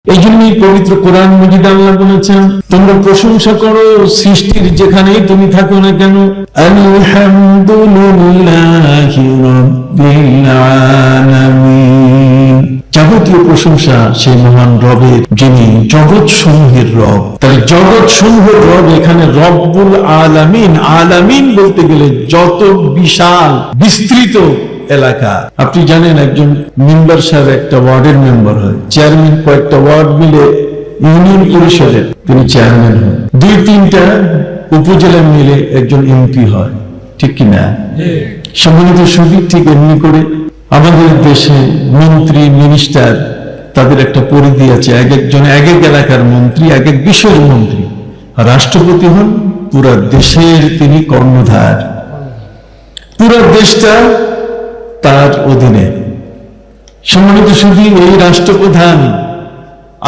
এই জন্যই পবিত্র কোরআন মজিদ আল্লাহ বলেছেন, তোমরা প্রশংসা করো সৃষ্টির যেখানেই তুমি থাকো না কেন। আলহামদুলিল্লাহি রাব্বিল আলামিন, যাবতীয় প্রশংসা সেই মহান রবের, যিনি জগৎ সমূহের রব। তাহলে জগৎ সমূহের রব, এখানে রব্বুল আলামিন। আলামিন বলতে গেলে যত বিশাল বিস্তৃত এলাকা। আপনি জানেন একজন মেম্বার সাহেব একটা ওয়ার্ডের মেম্বার হয়, চেয়ারম্যান কয়েকটা ওয়ার্ড মিলে ইউনিয়ন পরিষদের তিনি চেয়ারম্যান হন, 2-3টা উপজেলা মিলে একজন এমপি হয়, ঠিক কিনা? সম্মানিত সুদী, ঠিক এমনি করে আমাদের দেশে মন্ত্রী মিনিস্টার তাদের একটা পরিধি আছে, এক একজন এক এক এলাকার মন্ত্রী, এক এক বিষয়ের মন্ত্রী। রাষ্ট্রপতি হন পুরা দেশের, তিনি কর্ণধার, পুরা দেশটা তার অধীনে। সম্মানিত সুদী, এই রাষ্ট্রপ্রধান,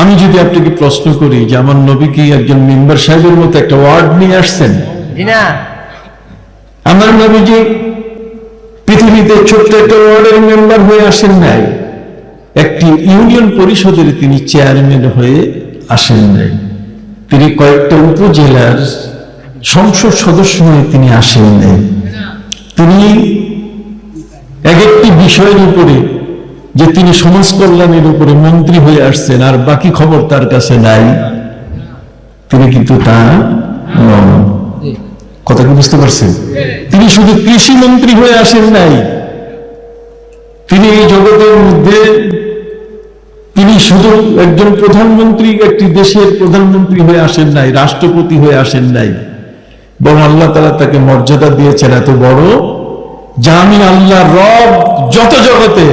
আমি যদি আপনাকে প্রশ্ন করি যে আমার নবী কি একজন মেম্বার সাহেবের মতো একটা ওয়ার্ড নিয়ে আসছেন? আমার নবীজি পৃথিবীতে ছোট্ট একটা ওয়ার্ডের মেম্বার হয়ে আসেন নাই, একটি ইউনিয়ন পরিষদের তিনি চেয়ারম্যান হয়ে আসেন নাই, তিনি কয়েকটা উপজেলার সংসদ সদস্য হয়ে তিনি আসেন নাই, তিনি এক একটি বিষয়ের উপরে যে তিনি সমাজ কল্যাণের উপরে মন্ত্রী হয়ে আসছেন আর বাকি খবর তার কাছে নাই, তিনি কিন্তু তা নন। কথা কি বুঝতে পারছেন? তিনি শুধু কৃষি মন্ত্রী হয়ে আসেন নাই, তিনি এই জগতের মধ্যে তিনি শুধু একজন প্রধানমন্ত্রী, একটি দেশের প্রধানমন্ত্রী হয়ে আসেন নাই, রাষ্ট্রপতি হয়ে আসেন নাই, বরং আল্লাহ তাআলা তাকে মর্যাদা দিয়েছেন এত বড় যে আমি আল্লাহ রব যত জগতে,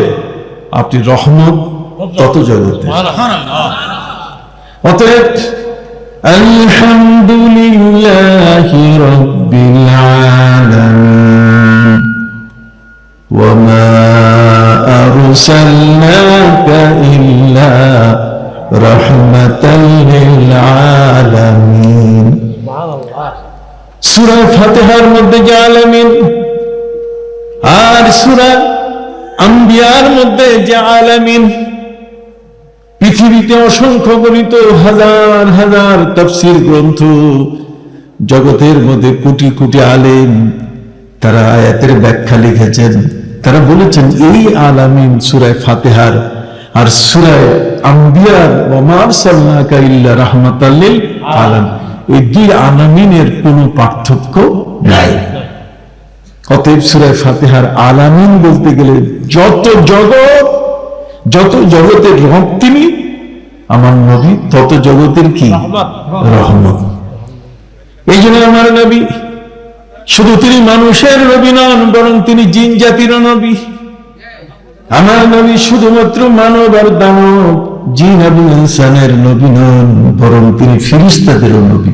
আপনি রহমত তত জগতে। অতএব আলহামদুলিল্লাহি রাব্বিল আলামিন ওয়া মা আরসালনাকা ইল্লা রাহমাতাল লিল আলামিন। সূরা ফাতিহার মধ্যে যে আলামিন, আর সূরা আম্বিয়ার মধ্যে যে আলামিন, পৃথিবীতে অসংখ্য গণিত হাজার হাজার তাফসীর গ্রন্থ, জগতের মধ্যে কোটি কোটি আলেম তারা আয়াতের ব্যাখ্যা লিখেছেন, তারা বলেছেন এই আলামিন সূরা ফাতিহার আর সূরা আম্বিয়ার ওয়া মা আরসালনাকা ইল্লা রাহমাতাল লিল আলামিন, এই দুই আলামিনের কোনো পার্থক্য নাই। অতএব সূরা ফাতিহার আলামিন বলতে গেলে যত জগৎ, যত জগতের রব তিনি, আমার নবী তত জগতের কি রহমত। এই জন্য আমার নবী শুধু তিনি মানুষের নবী নন, বরং তিনি জিন জাতির নবী। আমার নবী শুধুমাত্র মানব আর দানব, জিন এবং ইনসানের নবী নন, বরং তিনি ফেরেশতাদেরও নবী।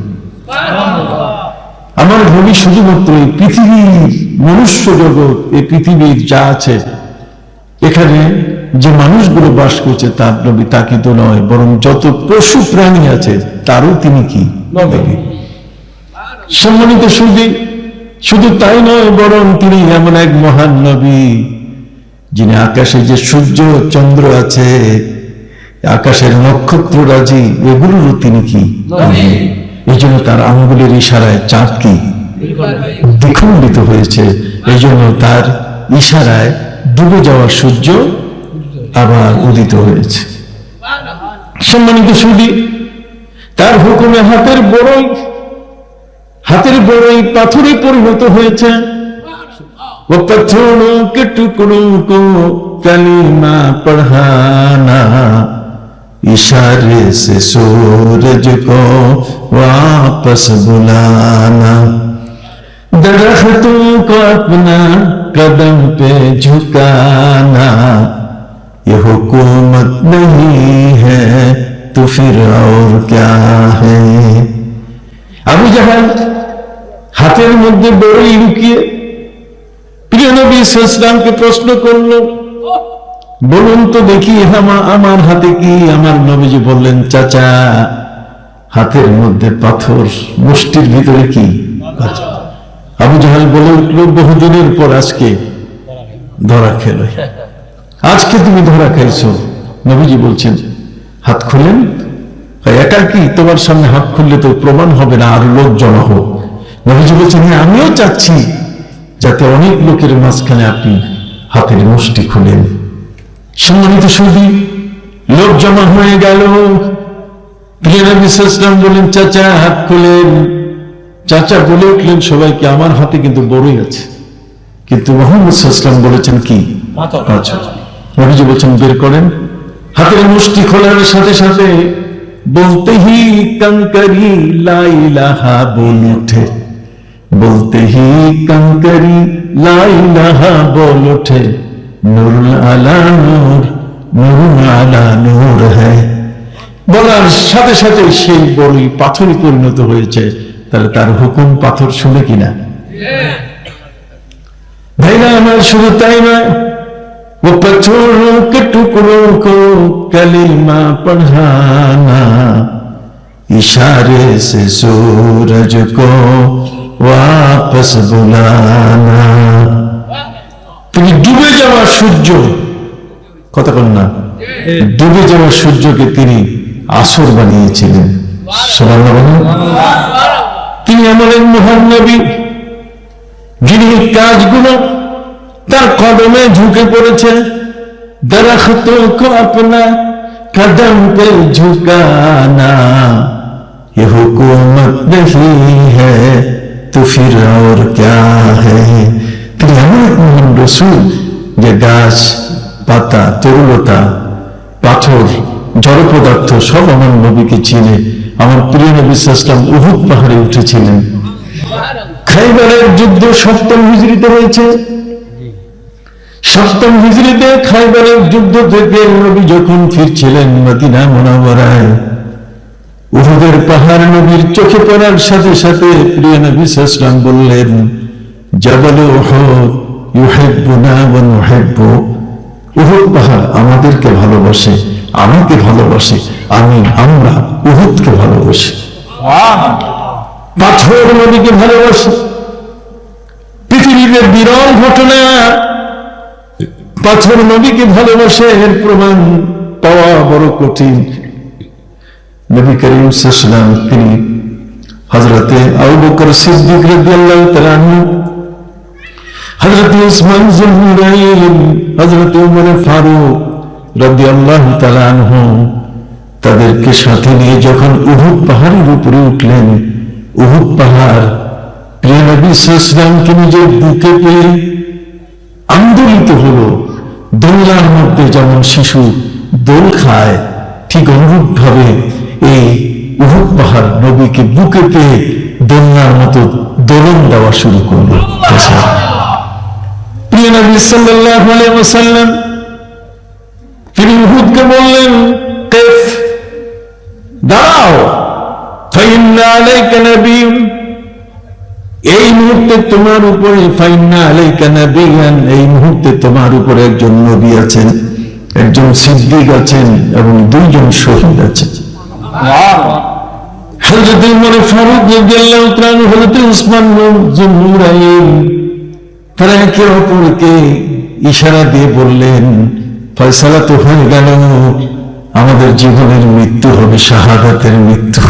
আমার নবী শুধুমাত্র এই পৃথিবীর মনুষ্য জগৎ, এই পৃথিবীর যা আছে এখানে যে মানুষগুলো বাস করছে তার নবী তা কিন্তু নয়, বরং যত পশু প্রাণী আছে তারও তিনি কি নবী। সম্মানিত সুদী, শুধু তাই নয়, বরং তিনি এমন এক মহান নবী যিনি আকাশে যে সূর্য চন্দ্র আছে, আকাশের নক্ষত্ররাজি, এগুলোরও তিনি কি নবী। এই জন্য তার আঙ্গুলের ইশারায় চাঁদ কি দ্বিখণ্ডিত হয়েছে, এই জন্য তার ইশারায় ডুবে যাওয়া সূর্য আবার উদিত হয়েছে। সম্মানিত সুদী, তার হুকুমে হাতের বড়ই পাথরে পরিণত হয়েছে। वो पत्थरों के टुकड़ों को कलीमा पढ़ाना, इशारे से सूरज को वापस बुलाना, दरख्तों को अपना कदम पे झुकाना, ये हुकूमत नहीं है तो फिर और क्या है। আবু জাহাল হাতের মধ্যে বড়ই লুকিয়ে প্রিয় নবী সাল্লাল্লাহু আলাইহি ওয়াসাল্লামকে প্রশ্ন করল, বলুন তো দেখি আমার হাতে কি? আমার নবীজি বললেন, চাচা হাতের মধ্যে পাথর, মুষ্টির ভিতরে কি? আবু জাহাল বলে উঠল, বহুদিনের পর আজকে ধরা খেল, আজকে তুমি ধরা খাইছো। নবীজি বলছেন, হাত খুললেন, একা কি তোমার সামনে হাত খুললে তো প্রমাণ হবে না, আর লোক জমা হোক। নবীজি বলছেন, হ্যাঁ আমিও চাচ্ছি যাতে অনেক লোকের মাঝখানে আপনি হাতের মুষ্টি খুলেন। সম্মানিত সুধী, লোক জমা হয়ে গেল। প্রিয় নবী সাল্লাল্লাহু আলাইহি ওয়াসাল্লাম বলেন, চাচা হাত খুলেন। চাচা বলে উঠলেন সবাইকে, আমার হাতে কিন্তু বড়ই আছে। কিন্তু মুহাম্মদ সাল্লাল্লাহু আলাইহি ওয়াসাল্লাম বলেছেন কি? আচ্ছা। নবীজি বলছেন বের করেন। হাতের মুষ্টি খোলার সাথে সাথে বলতে হি कंकरी ला इलाहा बोल उठे, बोलते ही कंकरी ला इलाहा बोल उठे, नूरुल आला नूर, नूरुल आला नूर है। বলার সাথে সাথে সেই বড়ই পাথরে পরিণত হয়েছে। তাহলে তার হুকুম পাথর শুনে কিনা? ভাইরা আমার, শুধু তাই নয়, वो पत्थरों के टुकड़ों को कलीमा पढ़ाना, इशारे से सूरज को वापस बुलाना। তিনি ডুবে যাওয়া সূর্য, কথা বল না, ডুবে যাওয়া সূর্যকে তিনি আসর বানিয়েছিলেন। সুবহানাল্লাহ। তিনি এমন এক মহান নবী যিনি কাজগুলো তার কদমে ঝুঁকে পড়েছে। দরख्तों को अपना कदम पे झुकाना, ये हुकूमत नहीं है तो फिर और क्या है। তিনি এমন এক মহান রাসূল যে গাছ পাতা তরুলতা পাথর জড় পদার্থ সব আমার নবীকে চিনে। আমার প্রিয় নবী সাল্লাল্লাহু আলাইহি ওয়াসাল্লাম উহুদ পাহাড়ে উঠেছিলেন। খাইবারের যুদ্ধ 7ম হিজরিতে হয়েছে। 7ম হিজরিতে খাইবারের যুদ্ধ থেকে নবী যখন ফিরছিলেন মদিনা মুনাওয়ারায়, উহুদের পাহাড় নবীর চোখে পড়ার সাথে সাথে প্রিয় নবী সাল্লাল্লাহু আলাইহি ওয়াসাল্লাম বললেন, জাবাল উহুদ ইউহিব্বুনা ওয়া নুহিব্বু। উহুদ পাহাড় আমাদেরকে ভালোবাসে, আমাকে ভালোবাসে, আমরা উহুদকে ভালোবাসি। পাথর নবীকে ভালোবাসে। পৃথিবীতে বিরল ঘটনা, পাথর নবীকে ভালোবাসে, এর প্রমাণ পাওয়া বড় কঠিন। নবী করিম সাল্লাল্লাহু আলাইহি ওয়াসাল্লাম তিনি হযরতে আবু বকর সিদ্দিক রাদিয়াল্লাহু তাআলা আনহু, হযরতে উসমান যুননুরাইন, হযরতে ওমর ফারুক রাদিয়াল্লাহু তাআলা আনহু তাদেরকে সাথে নিয়ে যখন উহুদ পাহাড়ের উপরে উঠলেন, উহুদ পাহাড় প্রিয় নবী সাল্লাল্লাহু আলাইহি ওয়াসাল্লামকে নিজের বুকে পেয়ে আন্দোলিত হলো। দোলনার মধ্যে যেমন শিশু দোল খায়, ঠিক অনুরূপ ভাবে এই উহুদ পাহাড় নবীকে বুকে পেয়ে দোলনার মতো দোলন দেওয়া শুরু করলো। প্রিয় নবী সাল্লাল্লাহু আলাইহি ওয়াসাল্লাম তিনি উহুদকে বললেন, কিফ, দাঁড়াও, ফাইন্না আলাইকা নাবিয়্যুন, এই মুহূর্তে তোমার উপরে, ফাইন্না আলাইকা নাবিয়্যান, এই মুহূর্তে তোমার উপরে একজন নবী আছেন, একজন সিদ্দিক আছেন এবং 2 জন শহীদ আছেন। হযরত ওমর ফারুক রাদিয়াল্লাহু তাআলা, হযরত উসমান যুননুরাইন, তারা একে অপরকে ইশারা দিয়ে বললেন, ফয়সালা তো হয়ে গেল, আমাদের জীবনের মৃত্যু হবে শাহাদাতের মৃত্যু।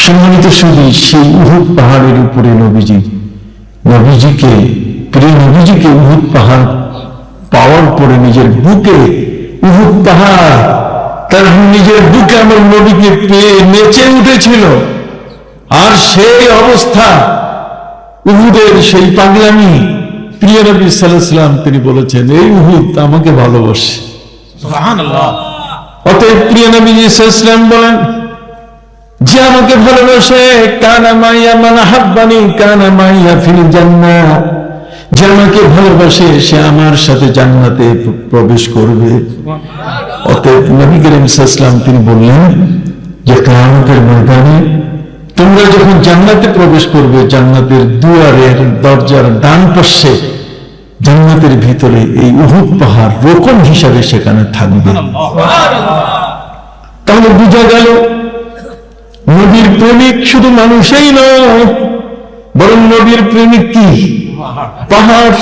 সম্মানিত শুধু সেই উহুদ পাহাড়ের উপরে নবীজিকে প্রিয় নবীজিকে উহুদ পাহাড় পাওয়ার পরে নিজের বুকে উহুদ পাহাড় তার নিজের বুকে আমার নবীকে পেয়ে নেচে উঠেছিল। আর সেই অবস্থা, উহুদের সেই পাগলামি, প্রিয় নবী সাল্লাল্লাহু আলাইহি ওয়াসাল্লাম তিনি বলেছেন, এই উহুদ আমাকে ভালোবাসে। সুবহানাল্লাহ। অতএব প্রিয় নবী সাল্লাল্লাহু আলাইহি ওয়াসাল্লাম বলেন, যে আমাকে ভালোবাসে, কানা মাইয়া মান হাব্বানি কানা মাইয়া ফিল জান্নাহ, যে আমাকে ভালোবাসে সে আমার সাথে জান্নাতে প্রবেশ করবে। অতএব নবী করিম সাল্লাল্লাহু আলাইহি ওয়াসাল্লাম তিনি বললেন যে কিয়ামতের ময়দানে তোমরা যখন জান্নাতে প্রবেশ করবে, জান্নাতের দুয়ারের দরজার ডান পাশে জান্নাতের ভিতরে এই উহুদ পাহাড় রোকন হিসাবে সেখানে থাকবে। তাহলে বোঝা গেল নবীর প্রেমিক শুধু মানুষই নয়, বরং নবীর প্রেমিক কি? পাহাড়,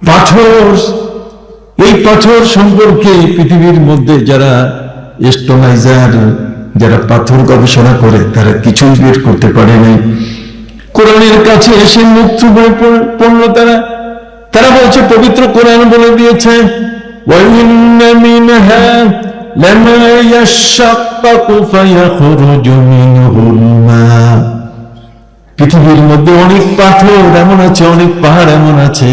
পাথর, এই পাথর সম্পর্কে পৃথিবীর মধ্যে যারা এস্টোনাইজার, যারা পাথর গবেষণা করে, তারা কিছুই বের করতে পারে নাই। কোরআনের কাছে এসে মুখ থুবড়ে পড়ল তারা বলছে পবিত্র কোরআন বলে দিয়েছে وَإِنَّ مِنْهَا لَمَا يَشَّقَّقُ فَيَخْرُجُ مِنْهُ الْمَاءُ। পৃথিবীর মধ্যে অনেক পাথর এমন আছে, অনেক পাহাড় এমন আছে,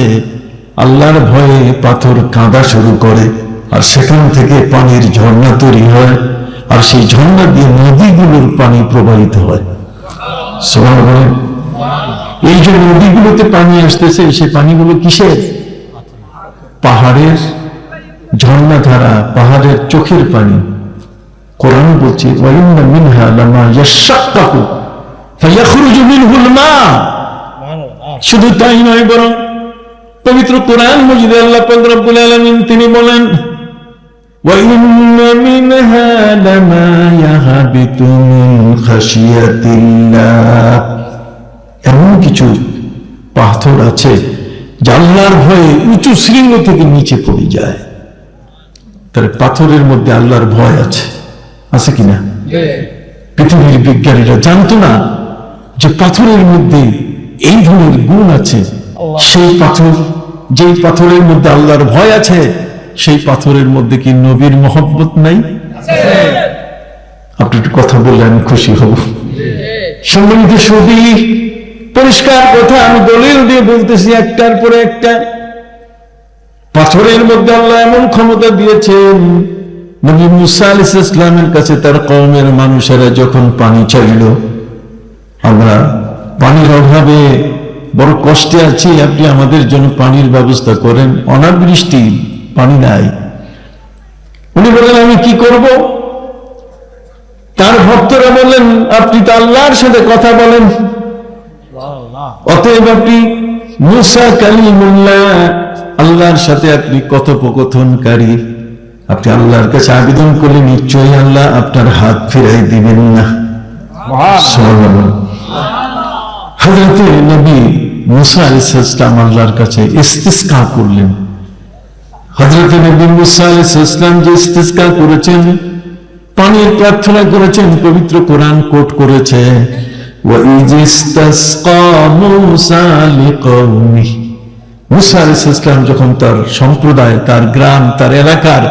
আল্লাহর ভয়ে পাথর কাঁদা শুরু করে, আর সেখান থেকে পানির ঝর্ণা তৈরি হয়, আর সেই ঝর্ণা দিয়ে নদীগুলোর পানি প্রবাহিত হয়। সুবহানাল্লাহ। এই যে নদীগুলোতে পানি আসতেছে, সেই পানিগুলো কিসের? পাহাড়ের ঝর্ণা ধারা, পাহাড়ের চোখের পানি। কোরআন বলছে وَإِنَّ مِنْهَا لَمَا يَشَّقَّقُ فَيَخْرُجُ مِنْهُ الْمَاءُ। শুধু তাই নয়, বরং পবিত্র কোরআন মজিদে আল্লাহ পাক রব্বুল আলামিন তিনি বলেন وَإِنَّ مِنْهَا لَمَا يَهْبِطُ مِنْ خَشْيَةِ اللَّهِ। এমন কিছু পাথর আছে যা আল্লাহর ভয়ে উঁচু শৃঙ্গ থেকে নিচে পড়ে যায়। তাহলে পাথরের মধ্যে আল্লাহর ভয় আছে কিনা? পৃথিবীর বিজ্ঞানীরা জানতো না যে পাথরের মধ্যে এই ধরনের গুণ আছে। সেই পাথর, যেই পাথরের মধ্যে আল্লাহর ভয় আছে, সেই পাথরের মধ্যে কি নবীর মহব্বত নাই? আপনি একটু কথা বললে আমি খুশি হব। সম্মানিত সুধী, পরিষ্কার কথা আমি দলিল দিয়ে বলতেছি একটার পরে একটা। পাথরের মধ্যে আল্লাহ এমন ক্ষমতা দিয়েছেন, নবী মুসা আলাইহিস সালামের কাছে তার কওমের মানুষেরা যখন পানি চাইল, আমরা পানির অভাবে বড় কষ্টে আছি, আপনি আমাদের জন্য পানির ব্যবস্থা করেন, অনাবৃষ্টি, পানি নাই। উনি বললেন আমি কি করব? তার ভক্তরা বললেন আপনি তো আল্লাহর সাথে কথা বলেন, অতএব আপনি মুসা কালিমুল্লাহ, আল্লাহর সাথে আপনি কথোপকথনকারী, আপনি আল্লাহর কাছে আবেদন করলে নিশ্চয়ই আল্লাহ আপনার হাত ফিরাই দিবেন না। হযরত নবী মুসা আলাইহিস সালাম আল্লাহর কাছে ইস্তিসকা করলেন। হযরত নবী মুসা আলাইহিস সালাম যে ইস্তিসকা করেছেন, পানির প্রার্থনা করেছেন, পবিত্র কোরআন কোট করেছে وَإِذِ اسْتَسْقَى مُوسَى لِقَوْمِهِ। মুসা আলাইহিস সালাম যখন তার সম্প্রদায়, তার গ্রাম, তার এলাকার,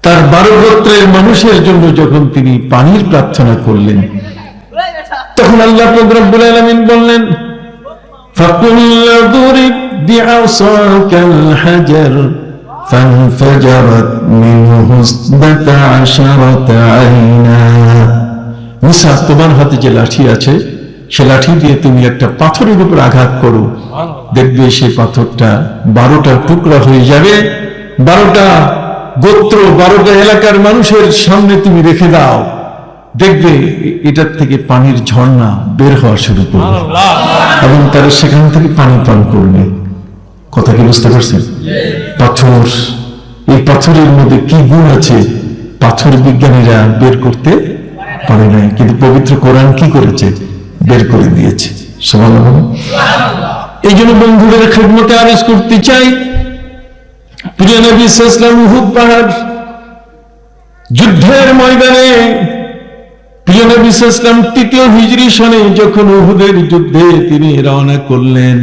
তার 12 গোত্রের মানুষের জন্য যখন তিনি পানির প্রার্থনা করলেন, তখন আল্লাহ পাক রব্বুল আলামিন বললেন فَقُلْ اضْرِبْ بِعَصَاكَ الْحَجَرَ فَانْفَجَرَتْ مِنْهُ 12 عَيْنًا। মুসা, তোমার হাতে যে লাঠি আছে, সে লাঠি দিয়ে তুমি একটা পাথরের উপর আঘাত করো, দেখবে সেই পাথরটা 12টা টুকরা হয়ে যাবে। 12টা গোত্র, 12টা এলাকার মানুষের সামনে তুমি রেখে দাও, দেখবে এটার থেকে পানির ঝর্ণা বের হওয়া শুরু করবে এবং তারা সেখান থেকে পানি পান করবে। কথা কি বুঝতে পারছেন? পাথর, এই পাথরের মধ্যে কি গুণ আছে পাথর বিজ্ঞানীরা বের করতে পারে নাই, কিন্তু পবিত্র কোরআন কি করেছে? বের করে দিয়েছে। সুবহানাল্লাহ। এই জন্য বন্ধুদের খেদমতে আরজ করতে চাই, প্রিয় নবী সাল্লাল্লাহু আলাইহি ওয়াসাল্লাম উহুদ পাহাড় যুদ্ধের ময়দানে, প্রিয় নবী সাল্লাল্লাহু আলাইহি ওয়াসাল্লাম 3য় হিজরি সনে যখন উহুদের যুদ্ধে তিনি রওনা করলেন,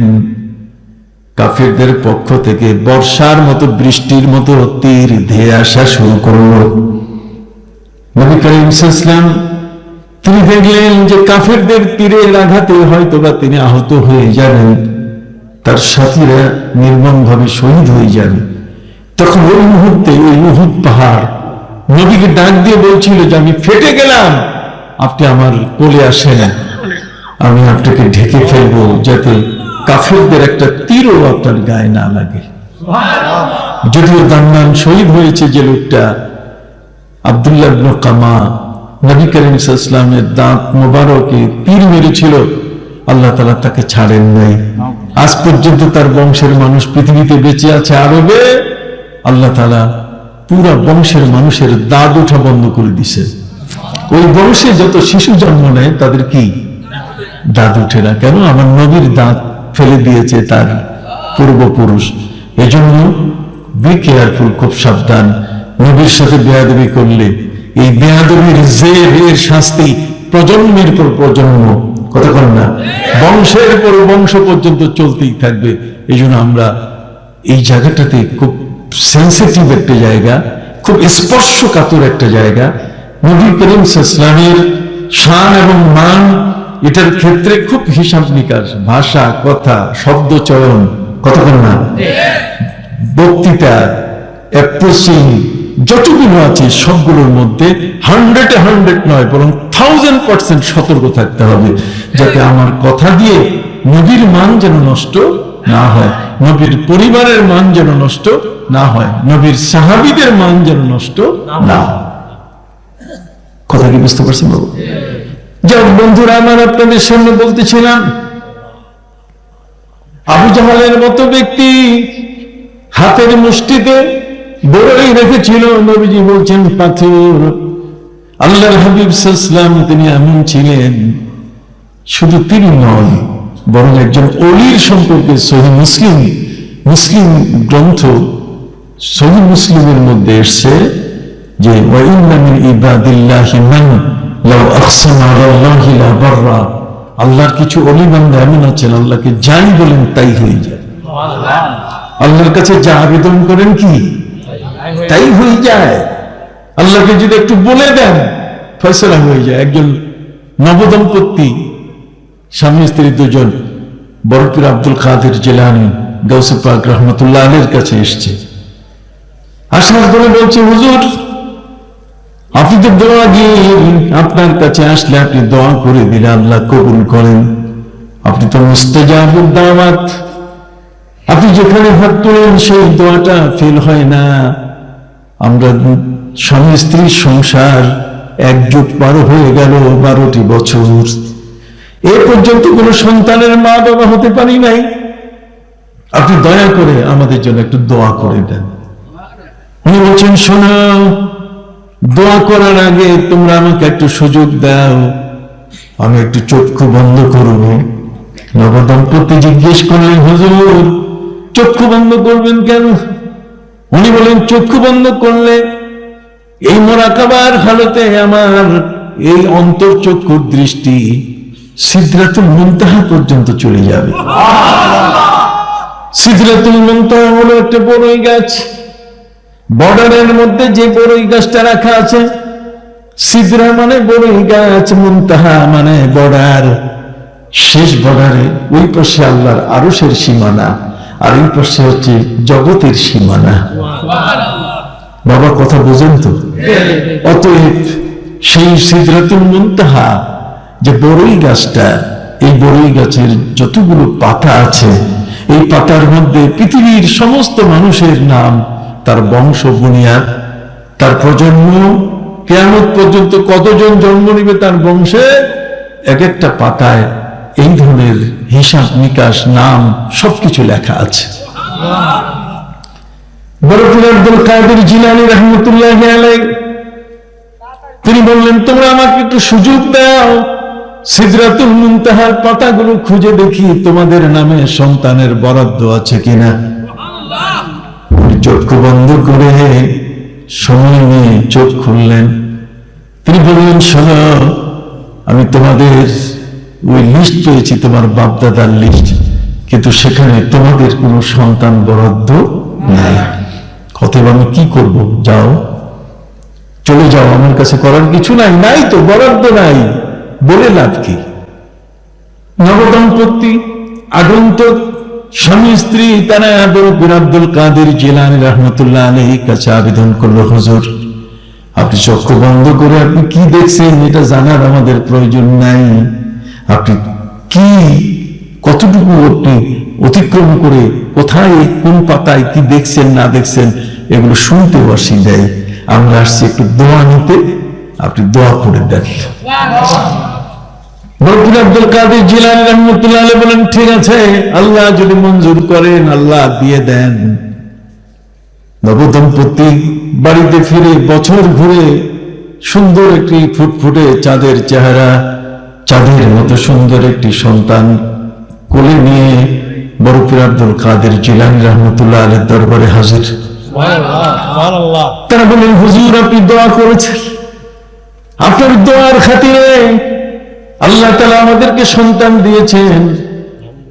কাফিরদের পক্ষ থেকে বর্ষার মতো, বৃষ্টির মতো তীর ধেয়ে আসা শুরু করলো। নবী করিম সাল্লাল্লাহু আলাইহি ওয়াসাল্লাম তিনি দেখলেন যে কাফেরদের তীরের আঘাতে হয়তোবা তিনি আহত হয়ে যাবেন, তার সাথীরা নির্মমভাবে শহীদ হয়ে যাবে। তখন ওই মুহূর্তে ওই উহুদ পাহাড় নবীকে ডাক দিয়ে বলছিল যে আমি ফেটে গেলাম, আপনি আমার কোলে আসেন, আমি আপনাকে ঢেকে ফেলবো যাতে কাফেরদের একটা তীরও আপনার গায়ে না লাগে। যদিও দান্নান শহীদ হয়েছে যে লোকটা, আব্দুল্লাহ ইবনে কামা, নবী করিম সাল্লাল্লাহু আলাইহি ওয়াসাল্লামের দাঁত মোবারকে তীর মেরেছিল, আল্লাহ তাআলা তাকে ছাড়েন নাই। আজ পর্যন্ত তার বংশের মানুষ পৃথিবীতে বেঁচে আছে আরবে, আল্লাহ তাআলা পুরা বংশের মানুষের দাঁত ওঠা বন্ধ করে দিছে। ওই বংশে যত শিশু জন্ম নেয় তাদের কি দাঁত ওঠে না কেন? আমার নবীর দাঁত ফেলে দিয়েছে তার পূর্বপুরুষ। এজন্য বি কেয়ারফুল, খুব সাবধান। নবীর সাথে বেয়াদবি করলে এই বেয়াদবির এর শাস্তি প্রজন্মের পর প্রজন্ম, কথা বল না, বংশের পর বংশ পর্যন্ত চলতেই থাকবে। এই জন্য আমরা এই জায়গাটাতে খুব সেন্সিটিভ একটা জায়গা, খুব স্পর্শকাতর একটা জায়গা। নবী করিম সাল্লাল্লাহু আলাইহি ওয়াসাল্লামের শান এবং মান, এটার ক্ষেত্রে খুব হিসাব নিকাশ, ভাষা, কথা, শব্দ চয়ন, কথা বল না, বক্তৃতা, অ্যাপ্রোচিং, যতগুলো আছে সবগুলোর মধ্যে 100 নয় বরং 1000% সতর্ক থাকতে হবে, যাতে আমার কথা দিয়ে নবীর মান যেন নষ্ট না হয়, নবীর পরিবারের মান যেন নষ্ট না হয়, নবীর সাহাবীদের মান যেন নষ্ট না হয়। কথা কি বুঝতে পারছেন বাবু? যাক বন্ধুরা, আমার আপনাদের সামনে বলতেছিলাম, আবু জাহালের মতো ব্যক্তি হাতের মুষ্টিতে বড়ই রেখেছিল, নবীজি বলছেন পাথর। আল্লাহর হাবিব সাল্লাল্লাহু আলাইহি ওয়াসাল্লাম তিনি এমন ছিলেন, শুধু তিনি নন বরং একজন ওলির সম্পর্কে সহিহ মুসলিম গ্রন্থ সহিহ মুসলিমের মধ্যে এসেছে যে ওয়া ইন্না মিন ইবাদিল্লাহি মান লাউ আকসামা আলাল্লাহি লা বাররা। আল্লাহর কিছু ওলি বান্দা এমন আছেন, আল্লাহকে যাই বলেন তাই হয়ে যায়। আল্লাহর কাছে যা আবেদন করেন কি তাই হয়ে যায়। আল্লাহকে যদি একটু বলে দেন ফয়সালা হয়ে যায়। একজন নবদম্পতি, স্বামী স্ত্রী দুজন, বড় পীর আব্দুল কাদের জিলানী গাউসে পাক রাহমাতুল্লাহ আলাইহির কাছে এসেছে। আসার পরে বলছে, হুজুর আপনি তো দোয়া দিয়ে, আপনার কাছে আসলে আপনি দোয়া করে দিলে আল্লাহ কবুল করেন, আপনি তো মুস্তাজাবুদ দাওয়াত, আপনি যেখানে হাত তোলেন সেই দোয়াটা ফেল হয় না। আমরা স্বামী স্ত্রীর সংসার একজোট পার হয়ে গেল 12টি বছর, এ পর্যন্ত কোন সন্তানের মা বাবা হতে পারি নাই, আপনি দয়া করে আমাদের জন্য একটু দোয়া করে দেন। উনি বলছেন, শোনো, দোয়া করার আগে তোমরা আমাকে একটু সুযোগ দাও, আমি একটু চক্ষু বন্ধ করব। নবদম্পতি জিজ্ঞেস করলেন, হুজুর চক্ষু বন্ধ করবেন কেন? উনি বলেন, চক্ষু বন্ধ করলে এই মুরাকাবার হালতে আমার এই অন্তর্চক্ষুর দৃষ্টি সিদরাতুল মুনতাহা পর্যন্ত চলে যাবে। সিদরাতুল মুনতাহা হলো একটা বড়ই গাছ, বর্ডারের মধ্যে যে বড়ই গাছটা রাখা আছে, সিদরা মানে বড়ই গাছ, মুনতাহা মানে বর্ডার, শেষ বর্ডারে ওই পাশে আল্লাহর আরশের সীমানা, আর এই পাশে হচ্ছে জগতের সীমানা। বাবা কথা বোঝেন তো? অতএব সেই সিদরাতুল মুনতাহা যে বড়ই গাছটা, এই বড়ই গাছের যতগুলো পাতা আছে, এই পাতার মধ্যে পৃথিবীর সমস্ত মানুষের নাম, তার বংশ বুনিয়াদ, তার প্রজন্ম, কিয়ামত পর্যন্ত কতজন জন্ম নিবে তার বংশে, এক একটা পাতায় এই ধরনের হিসাব নিকাশ, নাম সবকিছু লেখা আছে। বড় পীর আব্দুল কাদের জিলানী রাহমাতুল্লাহি আলাইহি তিনি বললেন, তোমরা আমাকে একটু সুযোগ দাও, সিদরাতুল মুনতাহার পাতাগুলো খুঁজে দেখি তোমাদের নামে সন্তানের বরাদ্দ আছে কিনা। চোখ বন্ধ করে সময় নিয়ে চোখ খুললেন। তিনি বললেন, শোনো, আমি তোমাদের ওই লিস্ট পেয়েছি, তোমার বাপদাদার লিস্ট, কিন্তু সেখানে তোমাদের কোনো সন্তান বরাদ্দ নাই। অতএব আমি কি করব? যাও, চলে যাও, আমার কাছে করার কিছু নাই, নাই তো, বরাদ্দ নাই, বলে লাভ কি? নবদম্পতি আগন্তুক স্বামী স্ত্রী তারা বড় পীর আব্দুল কাদের জিলানী রাহমাতুল্লাহ আলাইহির কাছে আবেদন করলো, হুজুর আপনি চক্ষু বন্ধ করে আপনি কি দেখছেন এটা জানার আমাদের প্রয়োজন নাই, আপনি কি কতটুকু আপনি অতিক্রম করে কোথায় কোন পাতায় কি দেখছেন না দেখছেন এগুলো শুনতেও আসি দেয়, আমরা আসছি একটু দোয়া নিতে, আপনি দোয়া করে দেন। বড় আব্দুল কাদের জিলানী রাহমাতুল্লাহ আলাইহি বলেন, ঠিক আছে, আল্লাহ যদি মঞ্জুর করেন আল্লাহ দিয়ে দেন। নবদম্পতি বাড়িতে ফিরে বছর ঘুরে সুন্দর একটি ফুটফুটে চাঁদের চেহারা, চাঁদের মতো সুন্দর একটি সন্তান কোলে নিয়ে বড় পীর আব্দুল কাদের জিলানী রাহমাতুল্লাহ আলাইহির দরবারে হাজির। তারা বললেন, হুজুর আপনি দোয়া করেছেন, আপনার দোয়ার খাতিরে আল্লাহ তাআলা আমাদেরকে সন্তান দিয়েছেন।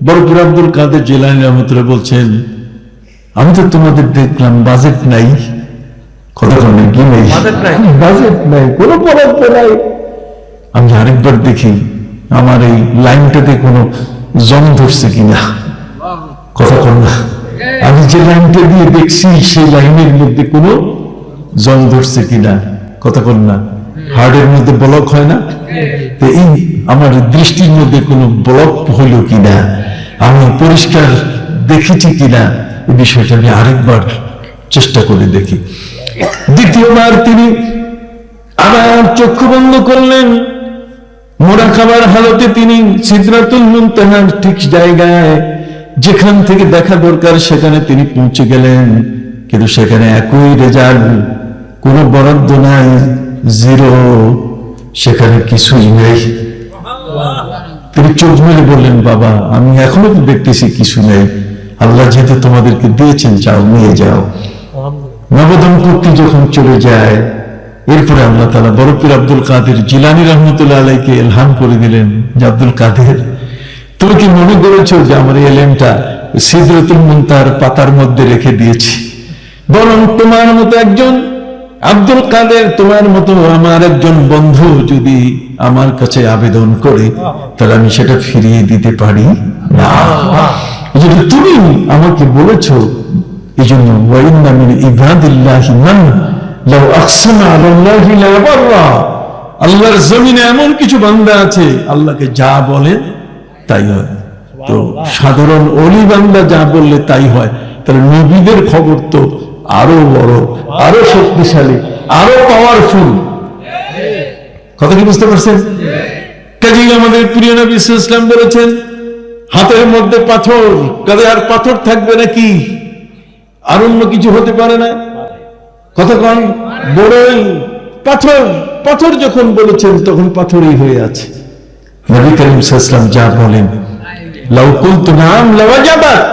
বরপুর আব্দুল কাদের জিলানী রহমাতুল্লাহ বলছেন, আমি তো তোমাদের দেখলাম বাজেট নাই, কথা বলেন কি নেই, বাজেট নাই, কোনো বরাদ্দ নাই। আমি আরেকবার দেখি আমার এই লাইনটাতে কোনো জং ধরছে কিনা, কথা কর না। আমি যে লাইনটা দিয়ে দেখছি সেই লাইনের মধ্যে কোনো জং ধরছে কিনা, কথা কর না। হার্টের মধ্যে ব্লক হয় না, তো এই আমার দৃষ্টির মধ্যে কোনো ব্লক হইল কিনা, আমি পরিষ্কার দেখেছি কিনা, এই বিষয়টা আমি আরেকবার চেষ্টা করে দেখি। দ্বিতীয়বার তিনি আবার চক্ষু বন্ধ করলেন, মুরাকাবার হালতে তিনি সিদরাতুল মুনতাহার ঠিক জায়গায় যেখান থেকে দেখা দরকার সেখানে তিনি পৌঁছে গেলেন, কিন্তু সেখানে একই রেজাল্ট, কোনো বরাদ্দ নাই, জিরো, সেখানে কিছুই নেই। তিনি চোখ মেলে বললেন, বাবা আমি এখনো তো দেখতেছি কিছু নেই, আল্লাহ যেহেতু তোমাদেরকে দিয়েছেন, যাও নিয়ে যাও। নবদম্পতি যখন চলে যায়, এরপরে আল্লাহ তাআলা বরপীর আব্দুল কাদের জিলানী রহমতুল্লাহ আলাইহিকে ইলহাম করে দিলেন যে, আব্দুল কাদের তুমি কি মনে করেছো যে আমার এলেমটা সিদরাতুল মুনতাহার পাতার মধ্যে রেখে দিয়েছি? বরং তোমার মতো একজন আব্দুল কাদের, তোমার মতো আমার একজন বন্ধু যদি আমার কাছে আবেদন করে, তাহলে আমি সেটা ফিরিয়ে দিতে পারি না। যদি তুমি আমাকে বলেছো, এই জন্য ওয়া ইন্না মিন ইবাদিল্লাহি মান লাউ আকসামা আলাল্লাহি লা বাররা, আল্লাহর জমিনে এমন কিছু বান্দা আছে আল্লাহকে যা বলে তাই হয়। তো সাধারণ ওলি বান্দা যা বললে তাই হয়, তাহলে নবীদের খবর তো আরো বড়, আরো শক্তিশালী, আরো পাওয়ারফুল। কথা কি বুঝতে পারছেন? কাজেই আমাদের প্রিয় নবী সাল্লাল্লাহু আলাইহি ওয়াসাল্লাম বলেছেন, হাতের মধ্যে পাথর, কাজে আর পাথর থাকবে নাকি? আর অন্য কিছু হতে পারে না? কথা কন, বড়ই পাথর, পাথর যখন বলেছেন তখন পাথরই হয়ে আছে। নবী করিম সাল্লাল্লাহু আলাইহি ওয়াসাল্লাম যা বলেন, লাউ কুলতু নাম লাওয়াজাবাত,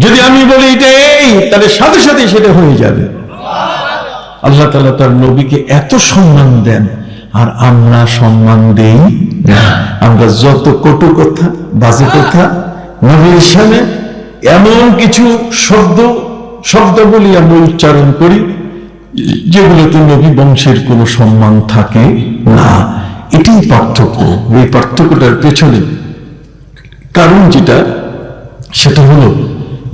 যদি আমি বলি এটা এই, তাহলে সাথে সাথে সেটা হয়ে যাবে। আল্লাহ তাআলা তার নবীকে এত সম্মান দেন, আর আমরা সম্মান দেই না। আমরা যত কটু কথা, বাজে কথা নবীর সামনে এমন কিছু শব্দ বলি আমরা উচ্চারণ করি যেগুলোতে নবী বংশের কোনো সম্মান থাকে না। এটাই পার্থক্য। এই পার্থক্যটার পেছনে কারণ যেটা, সেটা হলো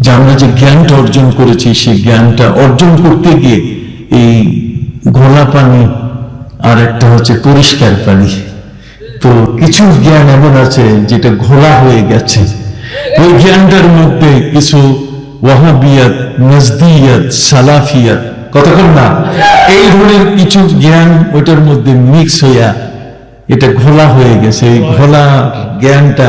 যে আমরা যে জ্ঞানটা অর্জন করেছি, সেই জ্ঞানটা অর্জন করতে গিয়ে এই ঘোলা পানি আর একটা হচ্ছে পরিষ্কার পানি। তো কিছু জ্ঞান এমন আছে যেটা ঘোলা হয়ে গেছে, ওই জ্ঞানটার মধ্যে কিছু ওয়াহাবিয়াত, নাজদিয়াত, সালাফিয়াত, কতক্ষণ না, এই ধরনের কিছু জ্ঞান ওইটার মধ্যে মিক্স হইয়া এটা ঘোলা হয়ে গেছে। এই ঘোলা জ্ঞানটা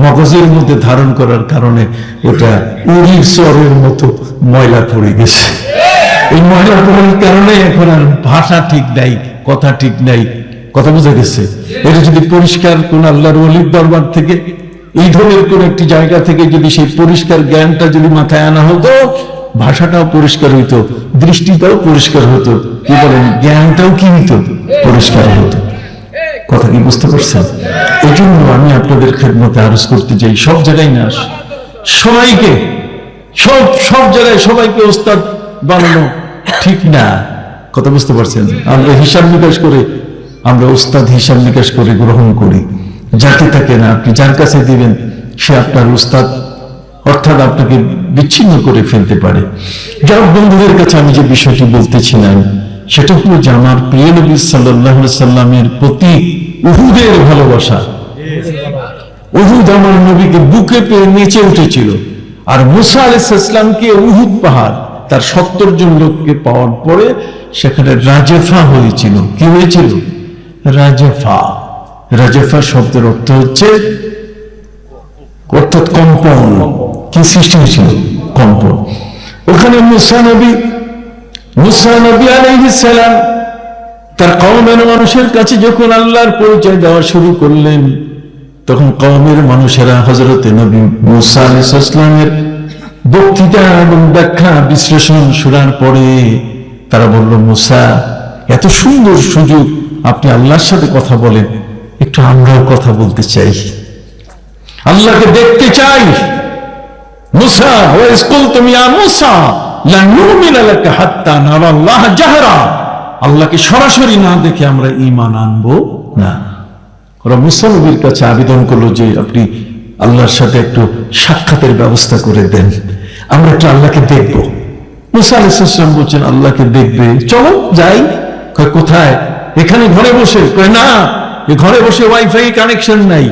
মগজের মধ্যে ধারণ করার কারণে ওটা উড়ির স্বরের মতো ময়লা পড়ে গেছে। এই ময়লা পড়ার কারণে এখন আর ভাষা ঠিক নাই, কথা ঠিক নাই। কথা বোঝা গেছে? এটা যদি পরিষ্কার কোন আল্লাহর ওলির দরবার থেকে, এই ধরনের কোন একটি জায়গা থেকে যদি সেই পরিষ্কার জ্ঞানটা যদি মাথায় আনা হতো, ভাষাটাও পরিষ্কার হইতো, দৃষ্টিটাও পরিষ্কার হতো, কি বলেন, জ্ঞানটাও কি হইতো, পরিষ্কার হতো। কথা কি বুঝতে পারছেন? এই জন্য আমি আপনাদের খেদমতে আরজ করতে চাই, সব জায়গায় না, সবাইকে, সব জায়গায় সবাইকে ওস্তাদ বানানো ঠিক না। কথা বুঝতে পারছেন? আমরা হিসাব নিকাশ করে, আমরা ওস্তাদ হিসাব নিকাশ করে গ্রহণ করি, যাকে তাকে না। আপনি যার কাছে দিবেন সে আপনার ওস্তাদ, অর্থাৎ আপনাকে বিচ্ছিন্ন করে ফেলতে পারে। যার বন্ধুদের কাছে আমি যে বিষয়টি বলতেছিলাম, সেটা হলো যে আমার প্রিয় নবী সাল্লাল্লাহু আলাইহি সাল্লামের প্রতি উহুদের ভালোবাসা। উহুদ আমার নবীকে বুকে পেয়ে নেচে উঠেছিল। আর মুসা আলাইহিস সালামকে উহুদ পাহাড় তার 70 জন লোককে পাওয়ার পরে সেখানে রাজেফা হয়েছিল। কি হয়েছিল? রাজেফা। রাজেফা শব্দের অর্থ হচ্ছে, অর্থাৎ কম্পন। কি সৃষ্টি হয়েছিল? কম্পন। ওখানে মুসা নবী আলাইহিস সালাম তার কওমের মানুষের কাছে যখন আল্লাহর পরিচয় দেওয়া শুরু করলেন, তখন কওমের মানুষেরা হযরতে নবী মুসা আলাইহিস সালামের বক্তৃতা এবং ব্যাখ্যা বিশ্লেষণ শোনার পরে তারা বলল, মুসা, এত সুন্দর সুযোগ, আপনি আল্লাহর সাথে কথা বলেন, একটু আমরাও কথা বলতে চাই, আল্লাহকে দেখতে চাই। মুসা, ওয়াইজ কুলতুম ইয়া মুসা লা নুমিনা লাকা হাত্তা নারাল্লাহ জাহরা, আল্লাহকে সরাসরি না দেখে আমরা ঈমান আনবো না। ওরা মুসা নবীর কাছে আবেদন করলো যে আপনি আল্লাহর সাথে একটু সাক্ষাতের ব্যবস্থা করে দেন, আমরা একটু আল্লাহকে দেখব। মুসা আলাইহিস সালাম বলছেন, আল্লাহকে দেখবে, চলো যাই। কয় কোথায়? এখানে ঘরে বসে? কয় না, এই ঘরে বসে ওয়াইফাই কানেকশন নাই,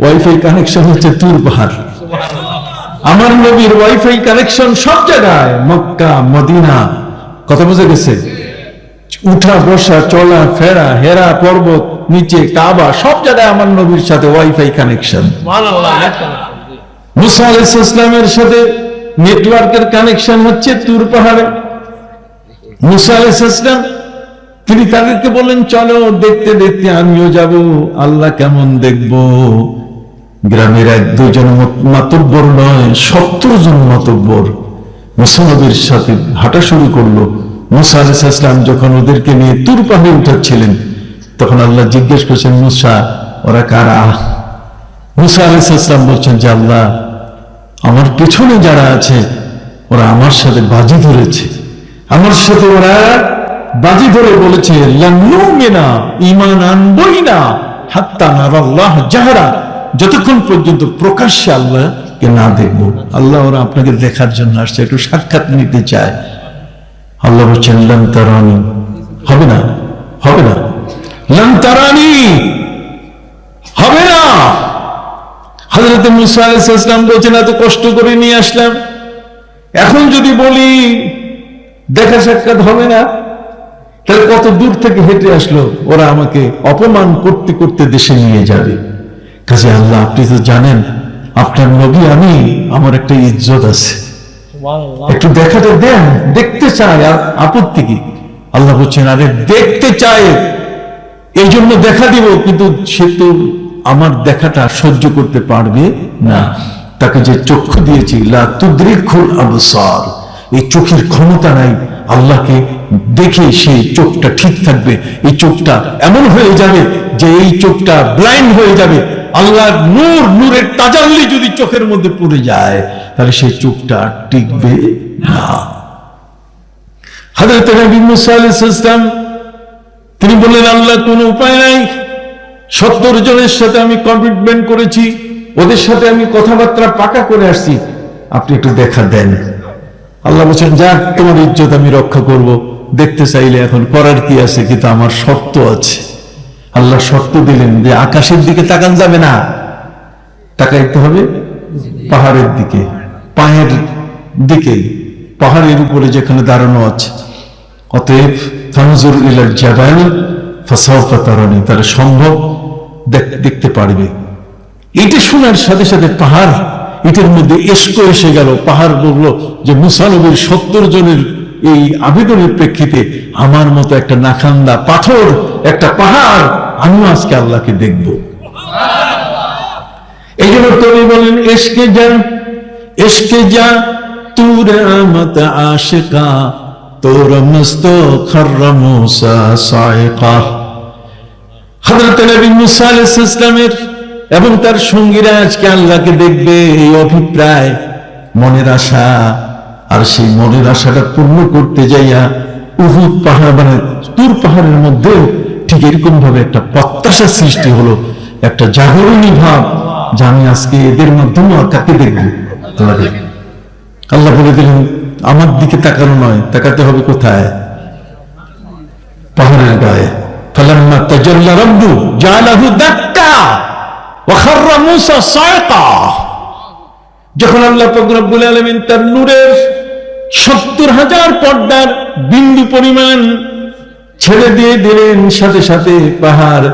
ওয়াইফাই কানেকশন হচ্ছে তুর পাহাড়। আমার নবীর ওয়াইফাই কানেকশন সব জায়গায়, মক্কা, মদিনা। কথা বুঝে গেছে? উঠা বসা, চলা ফেরা, হেরা পর্বত, নিচে কাবা, সব জায়গায় আমার নবীর সাথে ওয়াইফাই কানেকশন। মুসা আলাইহিস সালামের সাথে নেটওয়ার্কের কানেকশন হচ্ছে তুর পাহাড়ে। মুসা আলাইহিস সালাম তিনি তাদেরকে বললেন, চলো দেখতে দেখতে আমিও যাব, আল্লাহ কেমন দেখব। গ্রামের 1-2 জন মাতব্বর নয়, 70 জন মাতব্বর মুসা নবীর সাথে হাঁটা শুরু করলো। মুসা আলাইহিস সালাম যখন ওদেরকে নিয়ে তুর পাহাড়ে উঠাচ্ছিলেন, তখন আল্লাহ জিজ্ঞেস করছেন, মুসা, ওরা কারা? মুসা আলাইহিস সালাম বলছেন যে, আল্লাহ, আমার পেছনে যারা আছে ওরা আমার সাথে বাজি ধরেছে, আমার সাথে ওরা বাজি ধরে বলেছে লান নুমিনা, ঈমান আনবই না, হাত্তা নারাল্লাহ জাহরা, যতক্ষণ পর্যন্ত প্রকাশ্যে আল্লাহকে না দেখবো। আল্লাহ, ওরা আপনাকে দেখার জন্য আসছে, একটু সাক্ষাৎ নিতে চায়। আল্লাহ বলছেন, লান তারানি, হবে না, হবে না, লান তারানি, হবে না। হযরত মুসা আলাইহিস সালাম বলছেন, এত কষ্ট করে নিয়ে আসলাম, এখন যদি বলি দেখা সাক্ষাৎ হবে না, তাহলে কত দূর থেকে হেঁটে আসলো, ওরা আমাকে অপমান করতে করতে দেশে নিয়ে যাবে। কাজে আল্লাহ, আপনি তো জানেন আপনার নবী আমি, আমার একটা ইজ্জত আছে, একটু দেখাটা দেন, দেখতে চাই, আর আপত্তি কি? আল্লাহ বলছেন, আরে দেখতে চাই এই জন্য দেখা দিব, কিন্তু সে তো আমার দেখাটা সহ্য করতে পারবে না। তাকে যে চক্ষু দিয়েছি, লা তুদরিকুল আবসার, এই চোখের ক্ষমতা নাই আল্লাহকে দেখে সেই চোখটা ঠিক থাকবে। এই চোখটা এমন হয়ে যাবে যে এই চোখটা ব্লাইন্ড হয়ে যাবে। আল্লাহর নূর, নূরের তাজাল্লি যদি চোখের মধ্যে পড়ে যায়, তাহলে সেই চোখটা টিকবে না। হযরত নবী মুসা আলাইহিস সালাম তিনি বললেন, আল্লাহ, কোনো উপায় নাই, 70 জনের সাথে আমি কমিটমেন্ট করেছি, ওদের সাথে আমি কথাবার্তা পাকা করে আসছি, আপনি একটু দেখা দেন। আল্লাহ বলছেন, যাক, তোমার ইজ্জত আমি রক্ষা করব, দেখতে চাইলে এখন করার কি আছে, কিন্তু আমার শর্ত আছে। আল্লাহ শর্ত দিলেন যে আকাশের দিকে তাকান যাবে না, তাকাইতে হবে পাহাড়ের দিকে, পায়ের দিকে, পাহাড়ের উপরে যেখানে দাঁড়ানো আছে। অতএব ফানজুর ইলাল জাবাল ফাসাউফা তারানি, তারা সম্ভব দেখতে পারবে। এটা শোনার সাথে সাথে পাহাড়, এটার মধ্যে ইশক এসে গেল। পাহাড় বলল যে, মুসা নবীর 70 জনের এই আবেদনের প্রেক্ষিতে আমার মতো একটা নাখান্দা পাথর, একটা পাহাড়, আমিও আজকে আল্লাহকে দেখব। এই জন্য তুমি বলেন, ইশকে যা, ইশকে যা তুর আমত আশিকা, তোর মস্ত খর্রা মুসা সাইকা। হযরত নবী মুসা আলাইহিস সালামের এবং তার সঙ্গীরা আজকে আল্লাহকে দেখবে, এই অভিপ্রায়, মনের আশা। আর সেই মনের আশাটা পূর্ণ করতে যাইয়া উহুদ পাহাড়, মানে তুর পাহাড়ের মধ্যে ঠিক এরকম ভাবে একটা প্রত্যাশা সৃষ্টি হলো, একটা জাগরণী ভাব যে আমি আজকে এদের মাধ্যমে আর কাকে দেখবো? আল্লাহ বলে দিলেন, আমার দিকে তাকানো নয়, তাকাতে হবে কোথায়? পাহাড়ের গায়ে। ফালাম্মা তাজাল্লা রাব্বু জাআলাহু দাক্কা ওয়া খাররা মূসা সাইকা। যখন আল্লাহ পাক রব্বুল আলামিন তার নূরের 70,000 পর্দার বিন্দু পরিমাণ ছেড়ে দিয়ে দিলেন, সাথে সাথে পাহাড়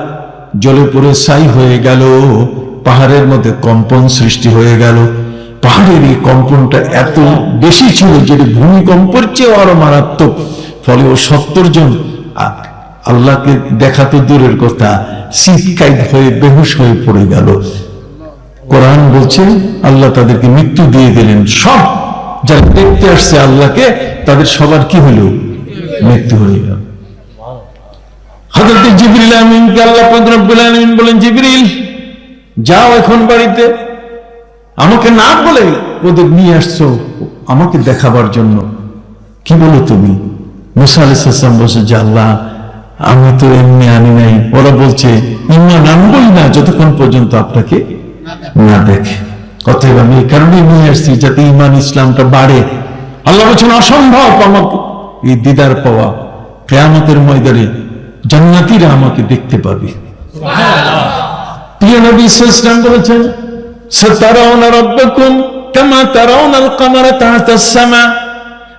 জ্বলে পুড়ে ছাই হয়ে গেল। পাহাড়ের মধ্যে কম্পন সৃষ্টি হয়ে গেল। পাহাড়ের এই কম্পনটা এত বেশি ছিল যেটা ভূমিকম্পের চেয়ে আরো মারাত্মক। ফলে ও 70 জন আল্লাহকে দেখা তো দূরের কথা, সিটকাইত হয়ে বেহুশ হয়ে পড়ে গেল। কোরআন বলছে আল্লাহ তাদেরকে মৃত্যু দিয়ে দিলেন। সব যারা দেখতে আসছে আল্লাহকে তাদের সবার কি হলো? মৃত্যু হয়ে গেল। হযরত জিবরিল আমিনকে আল্লাহ পাক রব্বুল আলামিন বলেন, জিবরিল যাও এখন বাড়িতে, আমাকে না বলে ওদের নিয়ে আসছো আমাকে দেখাবার জন্য, কি বলো তুমি? মুসা আলাইহিস সালাম বলছে যে আল্লাহ আমি তো এমনি আনি নাই, ওরা বলছে ঈমান আনবই না যতক্ষণ পর্যন্ত আপনাকে না দেখে, অতএব আমি এই কারণেই নিয়ে আসছি যাতে ঈমান ইসলামটা বাড়ে। আল্লাহ বলছেন অসম্ভব আমাকে এই দিদার পাওয়া, কিয়ামতের ময়দানে জান্নাতীরা আমাকে দেখতে পাবে। প্রিয় নবী সাল্লাল্লাহু আলাইহি ওয়াসাল্লাম বলেছেন সাতারাউনা রাব্বাকুম কামা তারাউনাল কামারা তাহতাস সামা,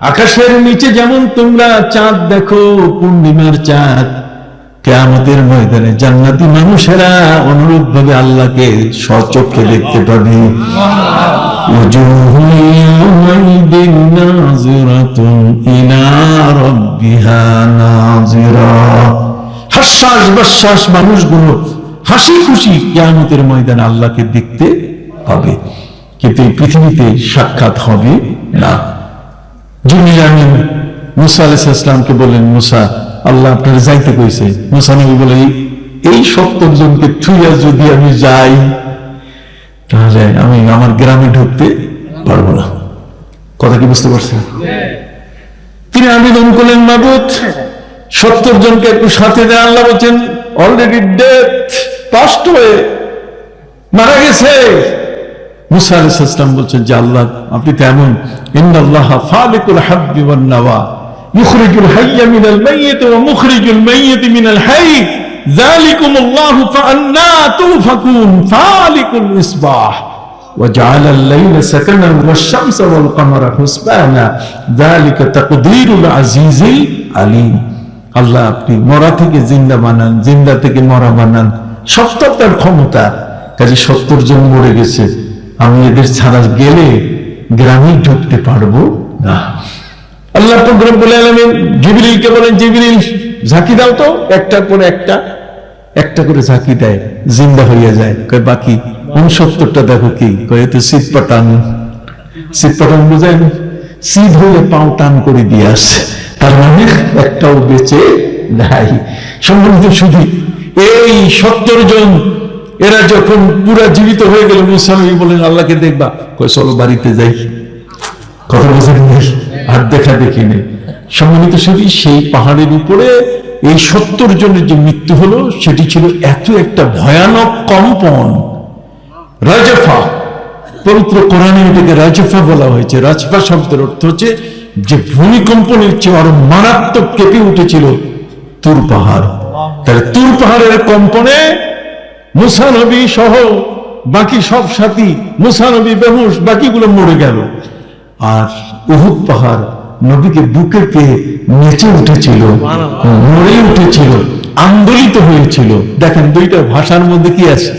আকাশের নিচে যেমন তোমরা চাঁদ দেখো, পূর্ণিমার চাঁদ, কিয়ামতের ময়দানে জান্নাতি মানুষেরা অনুরূপ ভাবে আল্লাহকে স্বচক্ষে দেখতে পাবে। ওয়াজুহুন ইয়াওমাইদিন নাযিরাতুন ইলা রাব্বিহা নাযিরা, হাসসাস বাসসাস মানুষগুলো হাসি খুশি কিয়ামতের ময়দানে আল্লাহকে দেখতে পাবে, কিন্তু এই পৃথিবীতে সাক্ষাৎ হবে না। জিবরিল আমিন মুসা আলাইহিস সালামকে বললেন, মুসা আল্লাহ আপনার যাইতে কইছে। মুসা নবী বলে এই 70 জনকে থুইয়া যদি আমি যাই তাহলে আমি আমার গ্রামে ঢুকতে পারবো না। কথা কি বুঝতে পারছেন? তিনি আবেদন করলেন, মাবুদ 70 জনকে একটু সাথে দেন। আল্লাহ বলছেন অলরেডি ডেথ, পাস্ট হয়ে মারা গেছে। মুসা আলাইহিস সালাম বলছেন যে আল্লাহ আপনি তো এমন, ইন্নাল্লাহা ফালিকুল হাব্বি ওয়ান নাওয়া ইখরিজুল হাইয়্য মিনাল মাইয়্যিত ওয়া মুখরিজুল মাইয়্যিত মিনাল হাইয়্য যালিকুমুল্লাহু ফাআন্না তুফাকুন ফালিকুল ইসবাহ ওয়া জাআলাল লাইলা সাকানান ওয়াশ শামসা ওয়াল কামারা হুসবানা যালিকা তাকদীরুল আজিজিল আলীম। আল্লাহ আপনি মরা থেকে জিন্দা বানান, জিন্দা থেকে মরা বানান, সব তো তার ক্ষমতা। কাজে 70 জন মরে গেছে, আমি এদের ছাড়া গেলে গ্রামে ঢুকতে পারবো না। আল্লাহ পাক রব্বুল আলামিন জিবরিলকে বলেন, জিবরিল ঝাঁকি দাও তো, একটার পর একটা একটা করে ঝাঁকি দেয়, জিন্দা হইয়া যায়। কয় বাকি 69টা দেখো কি? কয় তো শীত পাটান, শীত পাটান বুঝেন, শীত হইলে পাও টান করে দিয়ে আসে, তার মানে একটাও বেঁচে নাই। সম্মানিত শুধু এই 70 জন এরা যখন পুরা জীবিত হয়ে গেল, মুসা নবী বলেন আল্লাহকে দেখবা? কয় চলো বাড়িতে যাই। কথা বোঝেন? আর দেখা দেখি নেই। সম্মানিত শুধু সেই পাহাড়ের উপরে এই 70 জনের যে মৃত্যু হলো সেটি ছিল এত একটা ভয়ানক কম্পন, রাজফা। পবিত্র কোরআনে এটাকে রাজফা বলা হয়েছে। রাজফা শব্দের অর্থ হচ্ছে যে ভূমিকম্পনের চেয়ে আরো মারাত্মক কেঁপে উঠেছিল তুর পাহাড়। তাহলে তুর পাহাড়ের কম্পনে মুসা নবী সহ বাকি সব সাথী, মুসা নবী বেহুশ, বাকিগুলো মরে গেল। আর উহুদ পাহাড় নবীকে বুকে পেয়ে নেচে উঠেছিল, মরে উঠেছিল, আন্দোলিত হয়েছিল। দেখেন দুইটা ভাষার মধ্যে কি আছে?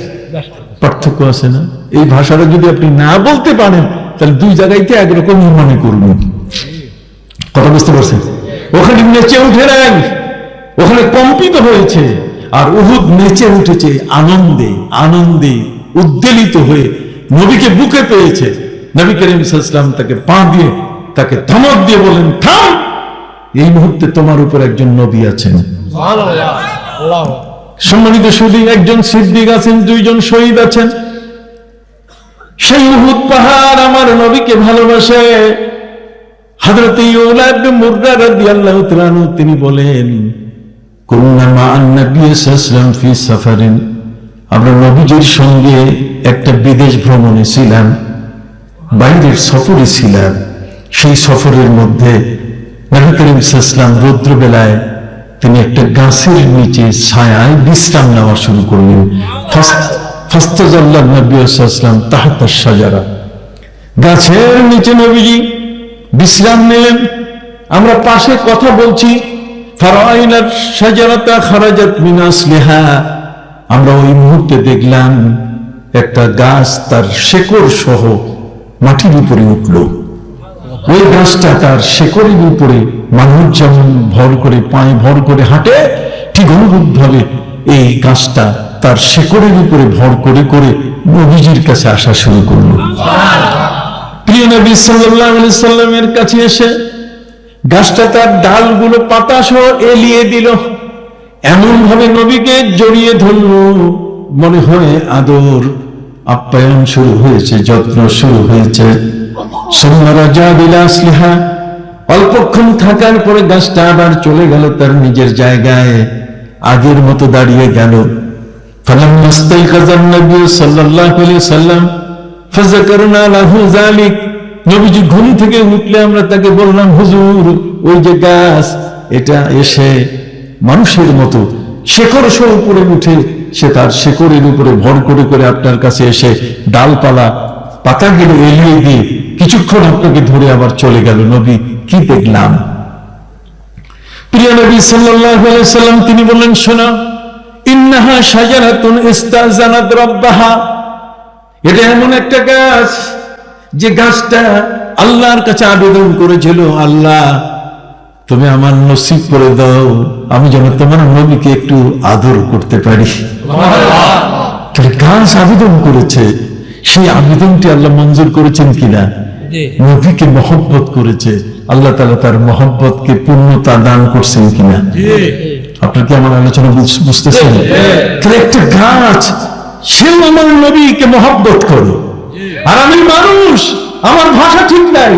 পার্থক্য আছে না? এই ভাষাটা যদি আপনি না বলতে পারেন তাহলে দুই জায়গায়তে একরকমই মনে করবেন। কথা বুঝতে পারছেন? ওখানে নেচে উঠে নেন, ওখানে কম্পিত হয়েছে, আর উহুদ নেচে উঠেছে আনন্দে, আনন্দে উদ্বেলিত হয়ে নবীকে বুকে পেয়েছে। নবী করিম সাল্লাল্লাহু আলাইহি ওয়াসাল্লাম তাকে পা দিয়ে, তাকে ধমক দিয়ে বলেন, থাম, এই মুহূর্তে তোমার উপর একজন নবী আছেন। সম্মানিত শুধু একজন সিদ্দিক আছেন, 2 জন শহীদ আছেন। সেই উহুদ পাহাড় আমার নবীকে ভালোবাসে। হযরত ইউলা ইবনে মুররা রাদিয়াল্লাহু তাআলা আনহু তিনি বলেন, কুননা মা'আন নবী সাল্লাল্লাহু আলাইহি ওয়াসাল্লাম ফি সাফারিন, আমরা নবীজির সঙ্গে একটা বিদেশ ভ্রমণে ছিলাম, বাইরের সফরে ছিলাম। সেই সফরের মধ্যে নবী করিম সাল্লাল্লাহু আলাইহি ওয়াসাল্লাম রৌদ্র বেলায় তিনি একটা গাছের নিচে ছায়ায় বিশ্রাম নেওয়া শুরু করলেন। ফাস্তাজাল্লা নবী সাল্লাল্লাহু আলাইহি ওয়াসাল্লাম তাহতা শাজারা, গাছের নিচে নবীজি বিশ্রাম নিলেন। আমরা পাশে কথা বলছি। ফারাইনা শাজারাতা খারাজাত মিন আসলিহা, আমরা ওই মুহূর্তে দেখলাম একটা গাছ তার শেকড় সহ মাটির উপরে উঠল। ওই গাছটা তার শেকড়ের উপরে মানুষ যেমন ভর করে পায়ে ভর করে হাঁটে, ঠিক অনুরূপ ভাবে এই গাছটা তার শেকড়ের উপরে ভর করে করে নবীজির কাছে আসা শুরু করলো। প্রিয় নবী সাল্লাল্লাহু আলাইহি সাল্লামের কাছে এসে গাছটা তার ডালগুলো পাতা সহ এলিয়ে দিল, এমন ভাবে নবীকে জড়িয়ে ধরল, মনে হয় আদর আপ্যায়ন শুরু হয়েছে, যত্ন শুরু হয়েছে। অল্পক্ষণ থাকার পরে গাছটা আবার চলে গেল তার নিজের জায়গায়, আগের মতো দাঁড়িয়ে গেল। নবীজি ঘুম থেকে উঠলে আমরা তাকে বললাম, হুজুর ওই যে গাছ, এটা এসে মানুষের মতো শেকড় সহ উপরে উঠে সে তার শেকড়ের উপরে ভর করে করে আপনার কাছে এসে ডালপালা পাতাগুলো এলিয়ে দিয়ে কিছুক্ষণ আপনাকে ধরে আবার চলে গেল। নবী কি দেখলাম? প্রিয় নবী সাল্লাল্লাহু আলাইহি সাল্লাম তিনি বললেন, শোনো, ইন্নাহা শাজারাতুন ইস্তাযানাত রাব্বাহা, এটা এমন একটা গাছ যে গাছটা আল্লাহর কাছে আবেদন করেছিল, আল্লাহ তুমি আমার নসিব করে দাও, আমি যেন তোমার নবীকে একটু আদর করতে পারি। গাছ আবেদন করেছে, সেই আবেদনটি আল্লাহ মঞ্জুর করেছেন কিনা? নবীকে মহব্বত করেছে, আল্লাহ তাআলা তার মহব্বতকে পূর্ণতা দান করছেন কিনা? আপনার কি আমার আলোচনা বুঝতেছেন? একটা গাছ সে আমার নবীকে মহব্বত করে, আর আমি মানুষ, আমার ভাষা ঠিক নাই,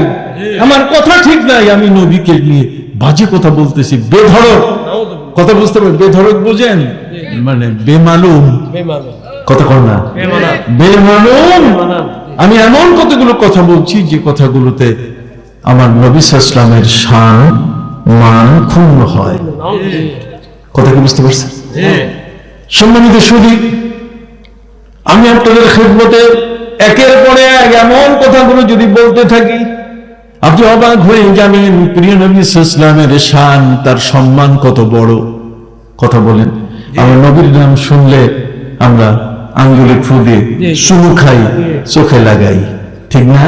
আমার কথা ঠিক নাই, আমি নবীকে নিয়ে বাজে কথা বলতেছি, বেধড়ক কথা। বুঝতে পারেন বেধড়ক বুঝেন? মানে বেমালুম কথা কর না, বেমালুম। আমি এমন কতগুলো কথা বলছি যে কথাগুলোতে আমার নবী সাল্লাল্লাহু আলাইহি ওয়াসাল্লামের শান মান ক্ষুণ্ণ হয়। কথা কি বুঝতে পারছেন? সম্মানিত সুধী, আমি আপনাদের খেদমতে একের পরে এক এমন কথাগুলো যদি বলতে থাকি আপনি অবাক হয়ে যাবেন। প্রিয় নবী সাল্লাল্লাহু আলাইহি ওয়াসাল্লামের শান, তার সম্মান কত বড়। কথা বলেন, আমার নবীর নাম শুনলে আমরা আঙ্গুলে ফু দিয়ে চুমু খাই, চোখে লাগাই, ঠিক না?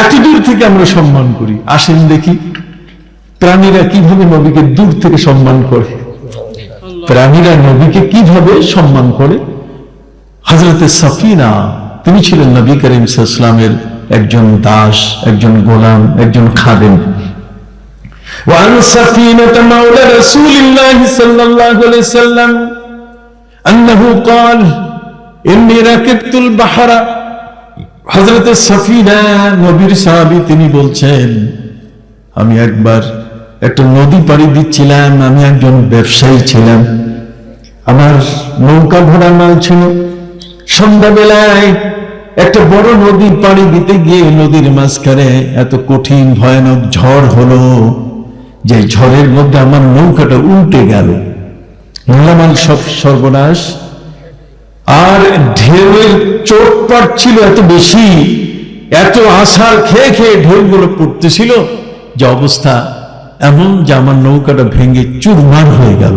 এত দূর থেকে আমরা সম্মান করি। আসেন দেখি প্রাণীরা কিভাবে নবীকে দূর থেকে সম্মান করে। প্রাণীরা নবীকে কিভাবে সম্মান করে। হযরতে সাফিনা, তিনি ছিলেন নবী করিম সাল্লাল্লাহু আলাইহি ওয়াসাল্লামের একজন দাস, একজন গোলাম, একজন খাদেম। وعن سفينة مولى رسول الله صلى الله عليه وسلم أنه قال إني ركبت البحر। হযরত সাফিনা নবীর সাহাবী, তিনি বলছেন, আমি একবার একটা নদী পাড়ি দিচ্ছিলাম, আমি একজন ব্যবসায়ী ছিলাম, আমার নৌকা ভরা মাল ছিল। সন্ধ্যাবেলায় একটা বড় নদী পাড়ি দিতে গিয়ে নদীর মাঝখানে এত কঠিন ভয়ানক ঝড় হলো যে ঝড়ের মধ্যে আমার নৌকাটা উল্টে গেল, মালামাল সব সর্বনাশ। আর ঢেউয়ের চোটপাট ছিল এত বেশি, এত আছাড় খেয়ে খেয়ে ঢেউগুলো পড়তেছিল যে অবস্থা এমন যে আমার নৌকাটা ভেঙে চুরমার হয়ে গেল।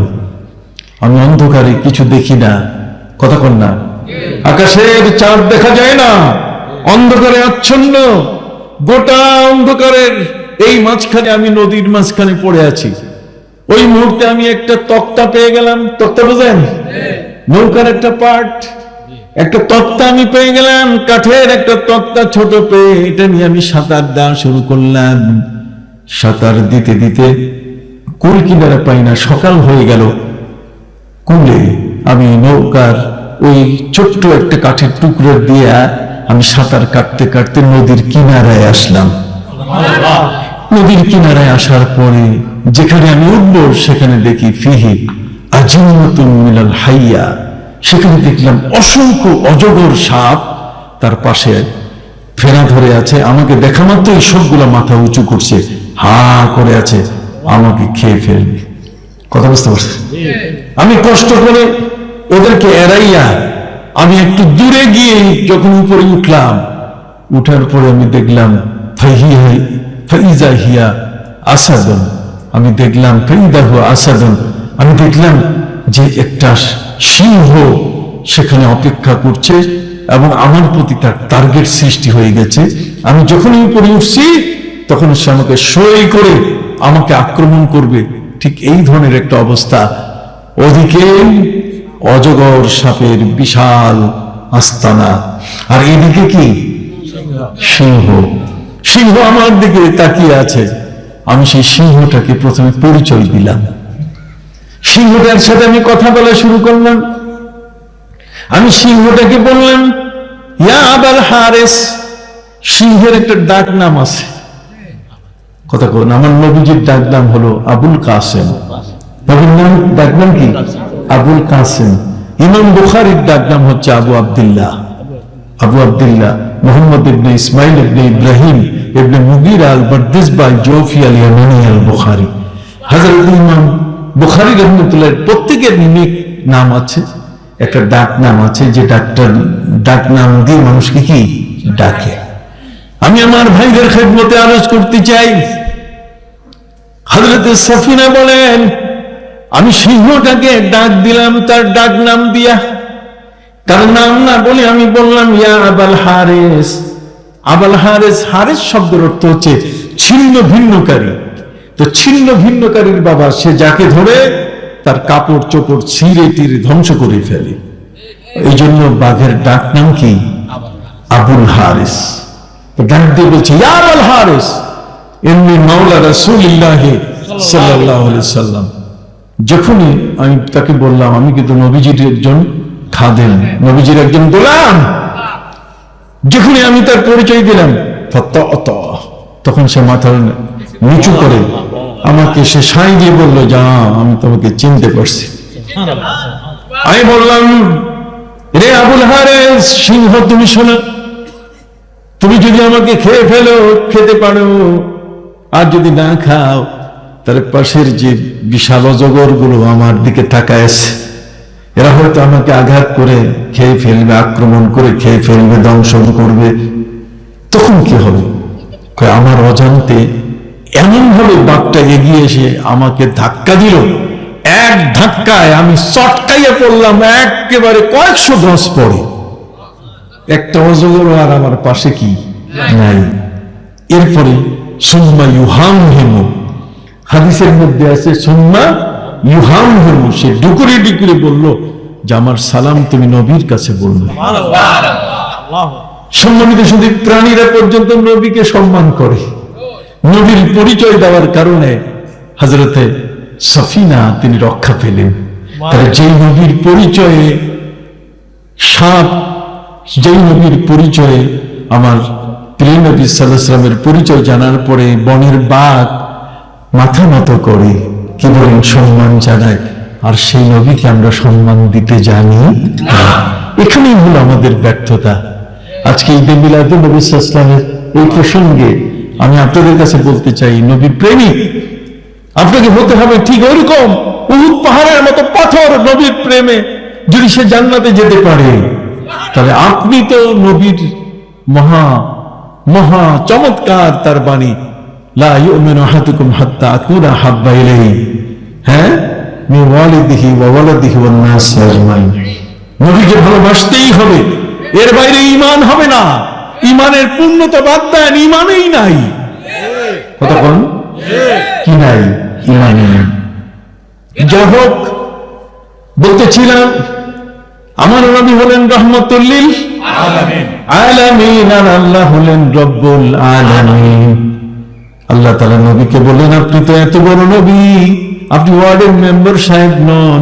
আমি অন্ধকারে কিছু দেখি না। কথা কন না, আকাশের চাঁদ দেখা যায় না, অন্ধকারে আচ্ছন্ন, গোটা অন্ধকারের এই মাঝখানে আমি নদীর মাঝখানে পড়ে আছি। ওই মুহূর্তে আমি একটা তক্তা পেয়ে গেলাম। তক্তা বুঝেন? নৌকার একটা পার্ট, একটা তক্তা আমি পেয়ে গেলাম, কাঠের একটা তক্তা ছোট পেয়ে এটা নিয়ে আমি সাঁতার দেওয়া শুরু করলাম। সাঁতার দিতে দিতে কুল কিনারা পাই না, সকাল হয়ে গেল। কুলে আমি নৌকার ওই ছোট্ট একটা কাঠের টুকরো দিয়ে আমি সাঁতার কাটতে কাটতে নদীর কিনারায় আসলাম। নদীর কিনারায় আসার পরে যেখানে আমি উঠবো সেখানে দেখি ফিহি আজিমাতুন মিনাল হাইয়া, সেখানে দেখলাম অসংখ্য অজগর সাপ তার পাশে ফেরা ধরে আছে। আমাকে দেখা মাত্রই সবগুলা মাথা উঁচু করছে, হা করে আছে, আমাকে খেয়ে ফেলবে। কথা বুঝতে পারছি? আমি কষ্ট করে ওদেরকে এড়াইয়া আমি একটু দূরে গিয়ে যখন উপরে উঠলাম, উঠার পরে আমি দেখলাম ফাইজা হিয়া আসাদুন, আমি দেখলাম ফাইদাহু আসাদুন, আমি দেখলাম যে একটা সিংহ সেখানে অপেক্ষা করছে এবং আমার প্রতি তার টার্গেট সৃষ্টি হয়ে গেছে। আমি যখনই উপরে উঠছি তখন সে আমাকে সই করে আমাকে আক্রমণ করবে, ঠিক এই ধরনের একটা অবস্থা। ওদিকে অজগর সাপের বিশাল আস্তানা, আর এদিকে কি সিংহ। সিংহ আমার দিকে তাকিয়ে আছে। আমি সেই সিংহটাকে প্রথমে পরিচয় দিলাম। সিংহটার সাথে আমি কথা বলা শুরু করলাম। আমি সিংহটাকে বললাম, ইয়া আবাল হারেস। সিংহের একটা ডাক নাম আছে, কথা বলুন। আমার নবীজির ডাক নাম হলো আবুল কাসেম। নবীর নাম ডাক নাম কি? আবুল কাসেম। ইমাম বুখারীর ডাক নাম হচ্ছে আবু আব্দুল্লাহ। আবু আব্দুল্লাহ মুহাম্মদ ইবনে ইসমাইল ইবনে ইব্রাহিম ইবনে মুগীরা আল বারদিসবা আল জৌফি আল ইয়ামানি আল বুখারী। হযরত ইমাম বুখারী রাহমাতুল্লাহ প্রত্যেকের নিক নাম আছে, একটা ডাক নাম আছে, যে ডাক নাম দিয়ে মানুষকে কি ডাকে। আমি আমার ভাইদের খেদমতে আরজ করতে চাই, হযরত সফিনা বলেন, আমি সিংহটাকে ডাক দিলাম তার ডাক নাম দিয়া, তার নাম না বলে আমি বললাম, ইয়া আবাল হারেস। আবাল হারেস, হারেস শব্দের অর্থ হচ্ছে ছিন্ন ভিন্নকারী। তো ছিন্ন ভিন্নকারীর বাবা, সে যাকে ধরে তার কাপড় চোপড় ছিঁড়ে টিরে ধ্বংস করে ফেলে। এই জন্য বাঘের ডাক নাম কি? আবুল হারেস। তো ডাক দিয়ে বলছে, ইয়া আবাল হারেস ইন্নী মাওলা রাসূলিল্লাহ সাল্লাল্লাহু আলাইহি ওয়াসাল্লাম। যখনই আমি তাকে বললাম, আমি কিন্তু নবীজির একজন খাদেম, নবীজির একজন গোলাম, যখনই আমি তার পরিচয় দিলাম, তখন সে মাথা নিচু করে আমাকে সে সাই দিয়ে বললো, যা আমি তোমাকে চিনতে পারছি। আমি বললাম, রে আবুল হারেস, সিংহ তুমি শোনো, তুমি যদি আমাকে খেয়ে ফেলো, খেতে পারো, আর যদি না খাও, তাহলে পাশের যে বিশাল অজগর গুলো আমার দিকে তাকায় আছে, এরা হয়তো আমাকে আঘাত করে খেয়ে ফেলবে, আক্রমণ করে খেয়ে ফেলবে, দংশন করবে। তখন কি হবে? আমার অজান্তে এমন ভাবে বাঘটা এগিয়ে এসে আমাকে ধাক্কা দিল, এক ধাক্কায় আমি চটকাইয়া পড়লাম একেবারে কয়েকশো গজ পড়ে। একটা অজগর আর আমার পাশে কি নাই। এরপরে সুম্মা ইউহাম হেমু, হাদিসের মধ্যে আছে সুম্মা ইউহাম হেমু, সে ডুকুরে ডুকুরে বলল যে আমার সালাম তুমি নবীর কাছে বলবে। সম্মানিত শুধু প্রাণীরা পর্যন্ত নবীকে সম্মান করে। নবীর পরিচয় দেওয়ার কারণে হযরতে সফিনা তিনি রক্ষা পেলেন। তাহলে যেই নবীর পরিচয়ে সাপ, যেই নবীর পরিচয়ে আমার প্রিয় নবী সাল্লাল্লাহু আলাইহি ওয়াসাল্লামের পরিচয় জানার পরে বনের বাঘ মাথা নত করে, কি বলেন, সম্মান জানায়, আর সেই নবীকে আমরা সম্মান দিতে জানি না। এখানেই হলো আমাদের ব্যর্থতা। আজকে ঈদে মিলাদুন নবী সাল্লাল্লাহু আলাইহি ওয়াসাল্লামের এই প্রসঙ্গে আমি আপনাদের কাছে বলতে চাই, নবী প্রেমিক আপনাকে হতে হবে ঠিক ওইরকম উহুদ পাহাড়ের মতো পাথর নবীর প্রেমে। যদি সে জান্নাতে যেতে পারে, তাহলে আপনি তো নবীর মহা মহা চমৎকার তার বাণী, লা ইউমিনু আহাদুকুম হাত্তা আকুনা হাব্বা ইলাইহি মিন ওয়ালিদিহি ওয়া ওয়ালাদিহি ওয়ান নাস আজমাইন। নবীকে ভালোবাসতেই হবে, এর বাইরে ঈমান হবে না। ঈমানের পূর্ণতা বাদ দেন, ঈমানই নাই। কথা বলুন, কি নাই? ঈমানই নাই। যাই হোক, বলতেছিলাম আমার নবী হলেন রাহমাতুল লিল আলামিন, আর আল্লাহ হলেন রব্বুল আলামিন। আল্লাহ তাআলা নবীকে বললেন, আপনি তো এত বড় নবী, আপনি ওয়ার্ডের মেম্বার সাহেব নন,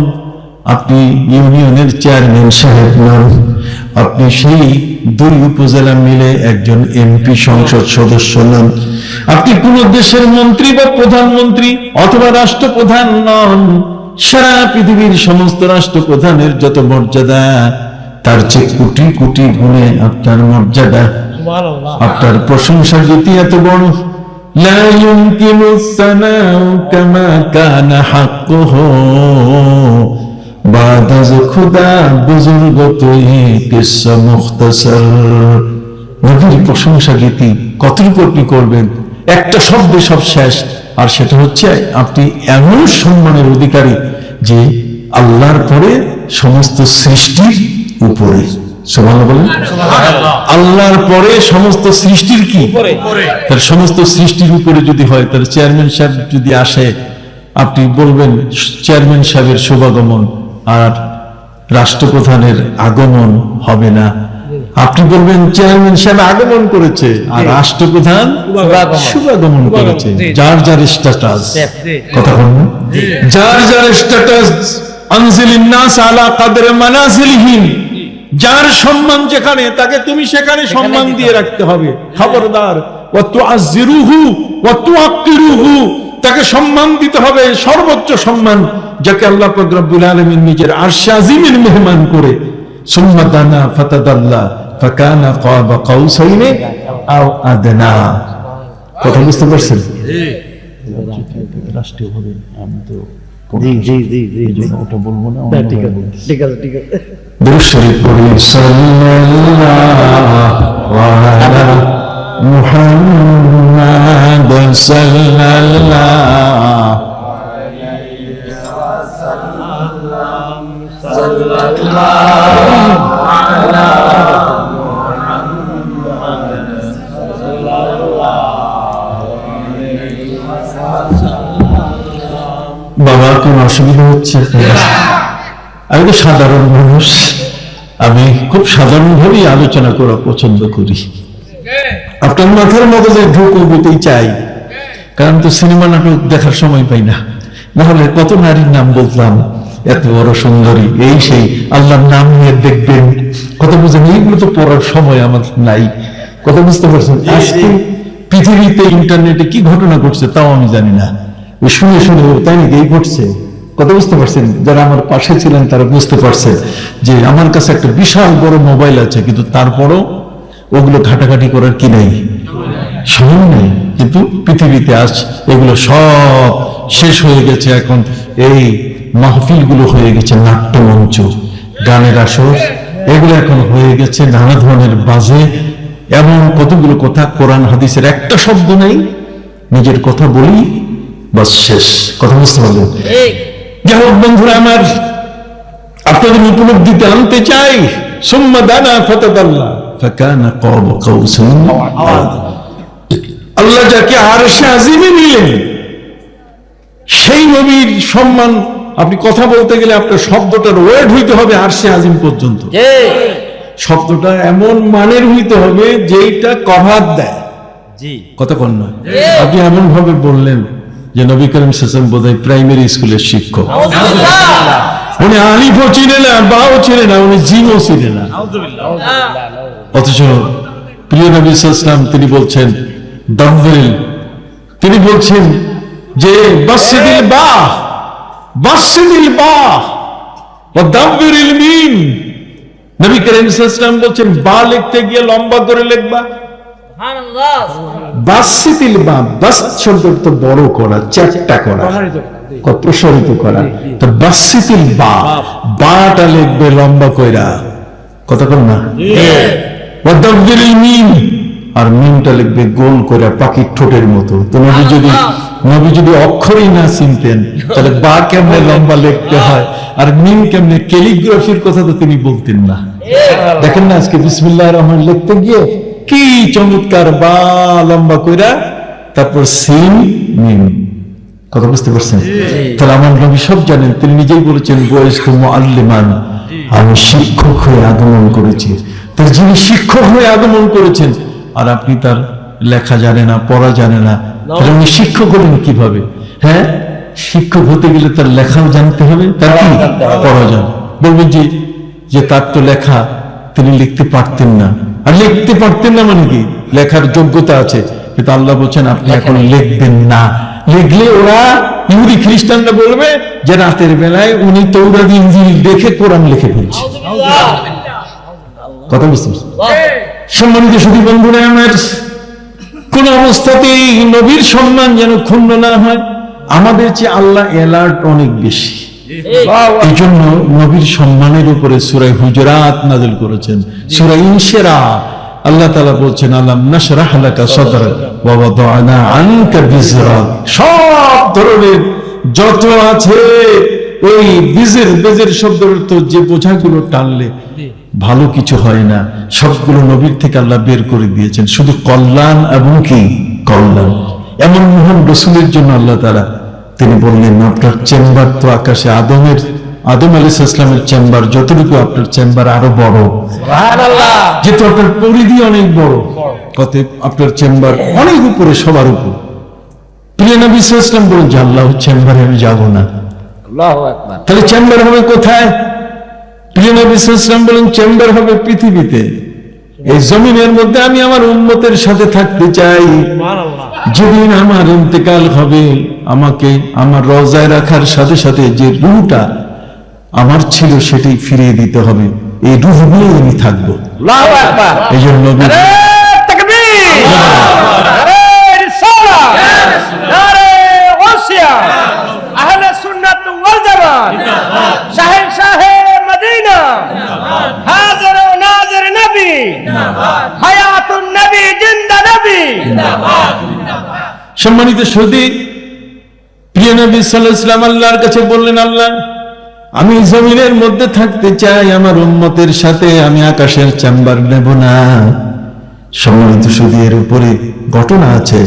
আপনি ইউনিয়নের চেয়ারম্যান সাহেব নন, আপনি সেই 2 উপজেলা মিলে একজন এমপি সংসদ সদস্য নন, আপনি কোন দেশের মন্ত্রী বা প্রধানমন্ত্রী অথবা রাষ্ট্রপ্রধান নন। সারা পৃথিবীর সমস্ত রাষ্ট্রপ্রধানের যত মর্যাদা, তার চেয়ে কোটি কোটি গুণে আপনার মর্যাদা, আপনার প্রশংসা যদি এত বড়, লা ইউমকিনু সানাউ কামা কানা হাক্কুহু বাদা খুদা বুজুর্গ তুই কিসসা মুখতাসার। নবীর প্রশংসা গীতি কতটুকু আপনি করবেন? একটা শব্দে সব শেষ, আর সেটা হচ্ছে আপনি এমন সম্মানের অধিকারী যে আল্লাহর পরে সমস্ত সৃষ্টির উপরে। সুবহানাল্লাহ বলেন। আল্লাহর পরে সমস্ত সৃষ্টির কি? তার সমস্ত সৃষ্টির উপরে যদি হয়, তার চেয়ারম্যান সাহেব যদি আসে, আপনি বলবেন চেয়ারম্যান সাহেবের শুভাগমন, আর রাষ্ট্রপ্রধানের আগমন হবে না। আপনি বলবেন চেয়ারম্যান সাহেব আগমন করেছে, আর রাষ্ট্রপ্রধান শুভাগমন করেছে। যার যার স্ট্যাটাস, কথা বলুন, যার যার স্ট্যাটাস। আনজিলিন নাস আলা কদর মানাজিলিহিম, যার সম্মান যেখানে তাকে তুমি সেখানে সম্মান দিয়ে রাখতে হবে। খবরদার, ওয়া তুআজ্জিরুহু ওয়া তুআক্কিরুহু, তাকে সম্মান দিতে হবে, সর্বোচ্চ সম্মান, যাকে আল্লাহ পাক রব্বুল আলামিন নিজের আরশে আজিমের মেহমান করে। সুম্মা দানা ফাতাদাল্লা ফাকানা কাবা কাউসাইনি আও আদনা। কথা বুঝতে পারছেন? রাষ্ট্রীয়ভাবে আমি তো ওটা বলবো না, ঠিক আছে ঠিক আছে ঠিক আছে। দুরূদ পড়ি সাল্লাল্লাহু আলা মুহাম্মাদ সাল্লাল্লাহু বাবা, কোন অসুবিধা হচ্ছে? আমি তো সাধারণ মানুষ, আমি খুব সাধারণ ভাবেই আলোচনা করা পছন্দ করি। আপনার মাথার মধ্যে ঢুকতেই চাই, কারণ তো সিনেমা নাটক দেখার সময় পাই না। নাহলে কত নারীর নাম বলতাম, এত বড় সুন্দরী, এই সেই আল্লাহর নাম নিয়ে দেখবেন, কত বুঝেন, এইগুলো তো পড়ার সময় আমার নাই। কথা বুঝতে পারছেন? আজকে পৃথিবীতে ইন্টারনেটে কি ঘটনা ঘটছে তাও আমি জানি না, শুনে শুনে তাই নাকি এই ঘটছে। কথা বুঝতে পারছেন? যারা আমার পাশে ছিলেন তারা বুঝতে পারছে যে আমার কাছে একটা বিশাল বড় মোবাইল আছে, কিন্তু তারপরও ওগুলো ঘাটাঘাটি করার কি নাই, সময় নেই। কিন্তু পৃথিবীতে আজ এগুলো সব শেষ হয়ে গেছে। এখন এই মাহফিল গুলো হয়ে গেছে নাট্যমঞ্চ, গানের আসর, এগুলো এখন হয়ে গেছে নানা ধরনের বাজে। এমন কতগুলো কথা, কোরআন হাদিসের একটা শব্দ নেই, নিজের কথা বলি বাস শেষ। কথা বুঝতে পারলেন? যাই হোক বন্ধুরা আমার, আপনাদের উপলব্ধিতে আনতে চাই, সুম্মা দানা ফাতাদাল্লা ফাকানা কাবা কাউসাইন। আল্লাহ যাকে আরশে আজিমে নিলেন, সেই নবীর সম্মান। আপনি কথা বলতে গেলে আপনার শব্দটার ওয়েট হইতে হবে আরশে আজিম পর্যন্ত। শব্দটা এমন মানের হইতে হবে যেটা কভার দেয়। কথা কন না, আপনি এমন ভাবে বললেন যে নবী করিম সাল্লাল্লাহু আলাইহি ওয়াসাল্লাম বোধহয় প্রাইমারি স্কুলের শিক্ষক। উনি আলিফও চিনে না, বাও চিনে না, উনি জিমও চিনে না। অথচ প্রিয় নবী সাল্লাল্লাহু আলাইহি ওয়াসাল্লাম তিনি বলছেন দাব্বিল, তিনি বলছেন যে বাসদিল বা, বাসদিল বা ওয়া দাব্বিরিল মিম। নবী করিম সাল্লাল্লাহু আলাইহি ওয়াসাল্লাম বলছেন বা লিখতে গিয়ে লম্বা করে লিখবা। সুবহানাল্লাহ। বাসদিল বা, বাস শব্দটা তো বড় করা, চ্যাপ্টা করা, প্রসারিত করা। তো বাসদিল বা, বাটা লিখবে লম্বা কইরা। কথা বল না? ওয়া দাব্বিরিল মিম, আর মিমটা লিখবে গোল করে পাখির ঠোঁটের মতো। তো নবী যদি অক্ষরই না চিনতেন তাহলে বা কেমনে লম্বা লিখতে হয় আর মিম কেমনে, ক্যালিগ্রাফির কথা তো তিনি বলতেন না। দেখেন না আজকে বিসমিল্লাহির রহমান লিখতে গিয়ে কি চমৎকার বা লম্বা কইরা, তারপর সিন মিম। কথা বুঝতে পারছেন? তাহলে আমার নবী সব জানেন, তিনি নিজেই বলেছেন বুইস্তু মুআল্লিমান, আমি শিক্ষক হয়ে আগমন করেছি। তার যিনি শিক্ষক হয়ে আগমন করেছেন আর আপনি তার লেখা জানে না, পড়া জানে না, তাহলে উনি শিক্ষক হলেন কিভাবে? হ্যাঁ, শিক্ষক হতে গেলে তার লেখাও জানতে হবে, তার কি পড়া জানে। বলবেন যে তার তো লেখা, তিনি লিখতে পারতেন না। আর লিখতে পারতেন না মানে কি, লেখার যোগ্যতা আছে, কিন্তু আল্লাহ বলছেন আপনি এখন লিখবেন না। লিখলে ওরা ইহুদি খ্রিস্টানরা বলবে যে রাতের বেলায় উনি তৌরাত ইনজিল দেখে কোরআন লিখে ফেলছে। কথা বুঝতে পারছেন? সম্মানিত সুধী বন্ধুরা আমার, কোন অবস্থাতেই নবীর সম্মান যেন ক্ষুণ্ণ না হয়। আমাদের চেয়ে আল্লাহ অ্যালার্ট অনেক বেশি। এই জন্য নবীর সম্মানের উপরে সূরা হুজুরাত নাযিল করেছেন, সূরা ইনশিরা। আল্লাহ তাআলা বলছেন আলাম নাশরাহ লাকা সাদরাক ওয়া ওয়াদানা আনকা বিজরাক। সব ধরনের যত আছে ওই বেজের শব্দের অর্থ যে বোঝাগুলো টানলে ভালো কিছু হয় না, সবগুলো নবীর থেকে আল্লাহ বের করে দিয়েছেন। শুধু কল্যাণ এবং কি কল্যাণ। এমন মহান রাসূলের জন্য আল্লাহ তাআলা তিনি বললেন আপনার চেম্বার তো আকাশে আদমের আদম আলাইহিস সালামের চেম্বার যতটুকু আপনার চেম্বার আরো বড়, সুবহানাল্লাহ, যেহেতু আপনার পরিধি অনেক বড়, অতএব আপনার চেম্বার অনেক উপরে, সবার উপর। প্রিয় নবী সাল্লাল্লাহু আলাইহি ওয়াসাল্লাম বলেন যে আল্লাহর চেম্বারে আমি যাব না। আল্লাহু আকবার। তাহলে চেম্বার হবে কোথায়? প্রিয় নবী সাল্লাল্লাহু আলাইহি ওয়াসাল্লাম বলেন চেম্বার হবে পৃথিবীতে, এই জমিনের মধ্যে আমি আমার উম্মতের সাথে থাকতে চাই। যেদিন আমার ইন্তেকাল হবে, আমাকে আমার রওজায় রাখার সাথে সাথে যে রূহটা আমার ছিল সেটাই ফিরিয়ে দিতে হবে, এই রূহ নিয়ে আমি থাকবো। আল্লাহু আকবার। এই জন্য নবী নারে তাকবীর, নারে রিসালাহ, নারে ওয়াসিয়া, আহলে সুন্নাত ওয়াল জামাত, শাহেনশাহ মদিনা, হাজির ও নাজির নবী, হায়াতুন নবী, জিন্দা নবী। সম্মানিত সুধী, প্রিয় নবী সাল্লাল্লাহু আলাইহি ওয়াসাল্লাম আল্লাহর কাছে বললেন, আল্লাহ আমি জমিনের মধ্যে থাকতে চাই, আমার উম্মতের সাথে আমি আকাশের চেম্বার নেব না। সম্মানিত সুধী, এর উপরে ঘটনা আছে,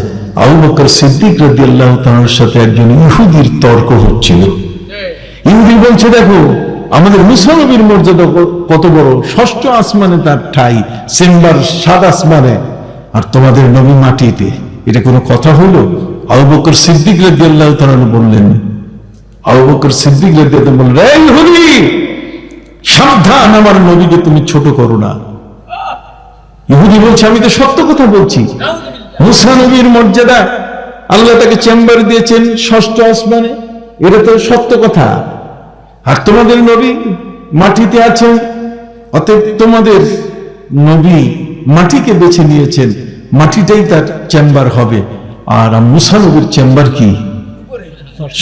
আবু বকর সিদ্দিক রাদিয়াল্লাহু তাআলার সাথে একজন ইহুদির তর্ক হচ্ছিল। ইহুদি বলছে, দেখো আমাদের মুসা নবীর মর্যাদা কত বড়, ষষ্ঠ আসমানে তার ঠাই, চেম্বার 7 আসমানে, আর তোমাদের নবী মাটিতে, এটা কোনো কথা হলো? আবু বকর সিদ্দিক রাদিয়াল্লাহু তাআলা বললেন, আবু বকর সিদ্দিক রাদিয়াল্লাহু তাআলা বললেন, এই ইহুদি সাবধান, আমার নবীকে তুমি ছোট করো না। ইহুদি বলছে, আমি তো সত্য কথা বলছি, মুসা নবীর মর্যাদা, আল্লাহ তাকে চেম্বার দিয়েছেন 6ষ্ঠ আসমানে, এটা তো সত্য কথা, আর তোমাদের নবী মাটিতে আছেন, অতএব তোমাদের নবী মাটিকে বেছে নিয়েছেন, মাটিটাই তার চেম্বার হবে, আর মুসা নবীর চেম্বার কি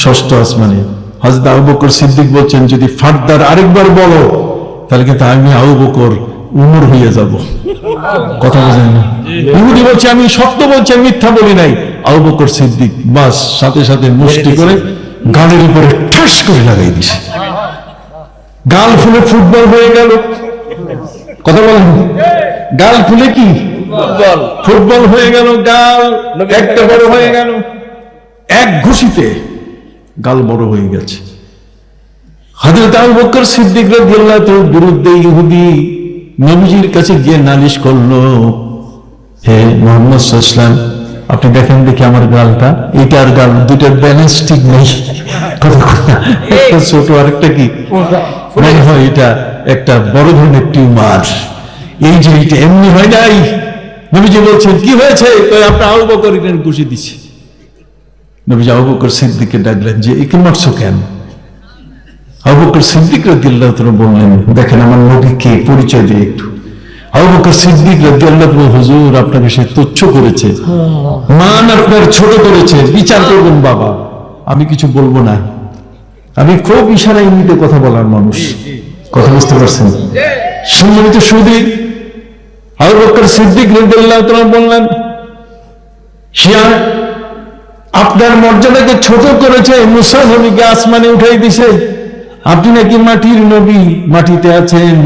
6ষ্ঠ আসমানে। হযরত আবু বকর সিদ্দিক বলছেন, যদি ফারদার আরেকবার বলো তাহলে কিন্তু আমি আবু বকর উমর হয়ে যাব। কথা বোঝেন না? ইহুদি বলছে, আমি সত্য বলছি, আমি মিথ্যা বলি নাই। আবু বকর সিদ্দিক বাস সাথে সাথে মুষ্টি করে গালের উপরে ঠাস করে লাগাই দিছে, গাল ফুলে ফুটবল হয়ে গেল। কথা বলেন, গাল ফুলে কি ফুটবল হয়ে গেল, গাল একটা বড় হয়ে গেল, এক ঘুষিতে গাল বড় হয়ে গেছে। হযরত আবু বকর সিদ্দিক রাদিয়াল্লাহু তাআলার বিরুদ্ধে ইহুদি নবীজির কাছে গিয়ে নালিশ করলো, হে মুহাম্মদ সাল্লাল্লাহু আলাইহি ওয়াসাল্লাম, আপনি দেখেন দেখি আমার গালটা, এটার গাল দুটোর ব্যালেন্স ঠিক নেই, একটা ছোট আর একটা কি মনে হয় এটা একটা বড় ধরনের টিউমার, এই যে এটা এমনি হয় নাই। নবীজি বলছেন, কি হয়েছে? আপনার আবু বকর এটা ঘুষি দিছে। নবীজি আবু বকর সিদ্দিককে ডাকলেন যে, একে মারছো কেন? আবু বকর সিদ্দিক রাদিয়াল্লাহু তাআলা বললেন, দেখেন আমার নবীকে পরিচয় দিয়ে একটু। আবু বকর সিদ্দিক রাদিয়াল্লাহু তাআলা, হুজুর আপনাকে সে তুচ্ছ করেছে, মান আপনার ছোট করেছে, বিচার করবেন বাবা, আমি কিছু বলবো না, আমি খুব ইশারা ইঙ্গিতে কথা বলার মানুষ। কথা বুঝতে পারছেন? সম্মানিত সুধী, আবু বকর সিদ্দিক রাদিয়াল্লাহু তাআলা বললেন, শিয়া আপনার মর্যাদাকে ছোট করেছে, মুসা নবীকে আসমানে উঠাই দিছে, আপনি নাকি মাটির নবী, মাটিতে আছেন,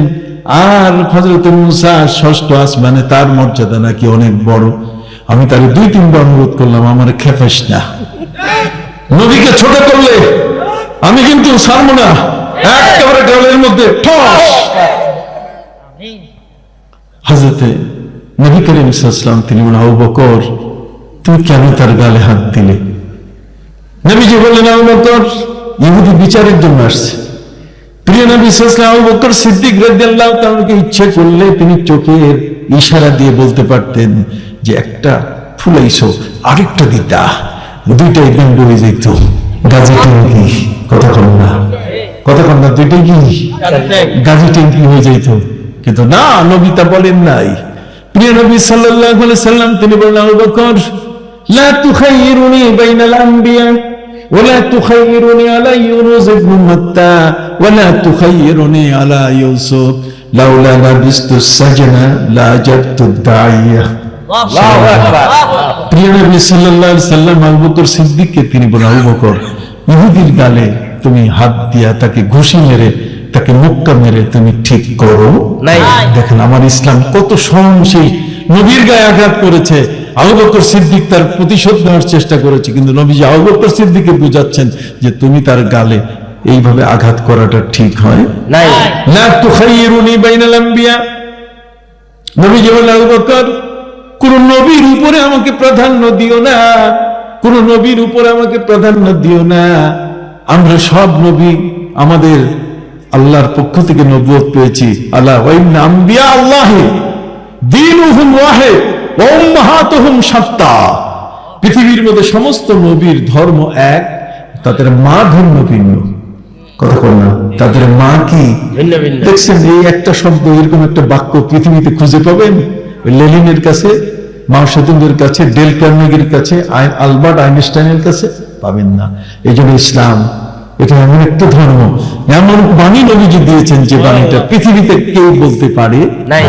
আর হযরত মুসা 6ষ্ঠ আসমানে, তার মর্যাদা নাকি অনেক বড়। আমি তার 2-3বার অনুরোধ করলাম, আমার খেপাস না, নবীকে ছোট করলে আমি কিন্তু ছাড়বো না, একেবারে গালের মধ্যে ঠস। হযরতে নবী করিম সাল্লাল্লাহু আলাইহি ওয়াসাল্লাম তিনি বলেন, আবু বকর তুমি কেন তার গালে হাত দিলে? নবীজি বললেন, আবু বকর ইহুদি বিচারের জন্য আসছে। প্রিয় নবী সাল্লাল্লাহু আলাইহি ওয়াসাল্লাম আবু বকর সিদ্দিক রাদিয়াল্লাহু তাআলাকে ইচ্ছে করলে তিনি চোখের ইশারা দিয়ে বলতে পারতেন যে একটা ফুলাইছো, আরেকটা দিতা, দুইটাই দণ্ড হয়ে যেত, গাজী ট্যাঙ্কি। কথা কন না, কথা কন না, দুইটাই কি গাজী ট্যাঙ্কি হয়ে যেত, কিন্তু না, নবী তা বলেন নাই। প্রিয় নবী সাল্লাল্লাহু আলাইহি ওয়াসাল্লাম তিনি বললেন, আবু বকর লা তুখাইরুনি বাইনাল আম্বিয়া ওয়ালা তুখাইরুনি আলা ইউনুস ইবনে মাত্তা ওয়ালা তুখাইরুনি আলা ইউসুফ লাউলা লাবিস্তু সাজনা লা জাতু দাইয়া। আল্লাহু আকবার। প্রিয় নবী সাল্লাল্লাহু আলাইহি ওয়াসাল্লাম আবু বকর সিদ্দিককে তিনি বলেন, আবু বকর ইহুদির গালে তুমি হাত দিয়া তাকে ঘুষি মেরে, তাকে মুক্কা মেরে তুমি ঠিক করো নাই। দেখেন আমার ইসলাম কত সহনশীল, নবীর গায়ে আঘাত করেছে, আবু বকর সিদ্দিক তার প্রতিশোধ নেওয়ার চেষ্টা করেছে, কিন্তু নবীজি আবু বকর সিদ্দিককে বুঝাচ্ছেন যে তুমি তার গালে এইভাবে আঘাত করাটা ঠিক হয় নাই। লা তুখাইরুনি বাইনাল আম্বিয়া। নবী যেমন আবু বকর, কোন নবীর উপরে আমাকে প্রাধান্য দিও না, কোন নবীর উপরে আমাকে প্রাধান্য দিও না। আমরা সব নবী আমাদের আল্লাহর পক্ষ থেকে নবুয়ত পেয়েছি। আল্লাহ ওয়া ইন্না আম্বিয়া আল্লাহি দীনুহুম ওয়াহিদ ওয়া উম্মাহাতুহুম শাত্তা। পৃথিবীর মধ্যে সমস্ত নবীর ধর্ম এক, তাদের মা ভিন্ন ভিন্ন। কথা বল না, তাদের মা কি ভিন্ন ভিন্ন। দেখছেন এই একটা শব্দ, এরকম একটা বাক্য পৃথিবীতে খুঁজে পাবেন? ওই লেনিনের কাছে, মাও সেতুংয়ের কাছে, ডেল কার্নেগির কাছে, আলবার্ট আইনস্টাইনের কাছে পাবেন না। এই জন্য ইসলাম এটা এমন একটা ধর্ম, এমন বাণী নবীজি দিয়েছেন যে বাণীটা পৃথিবীতে কেউ বলতে পারে নাই।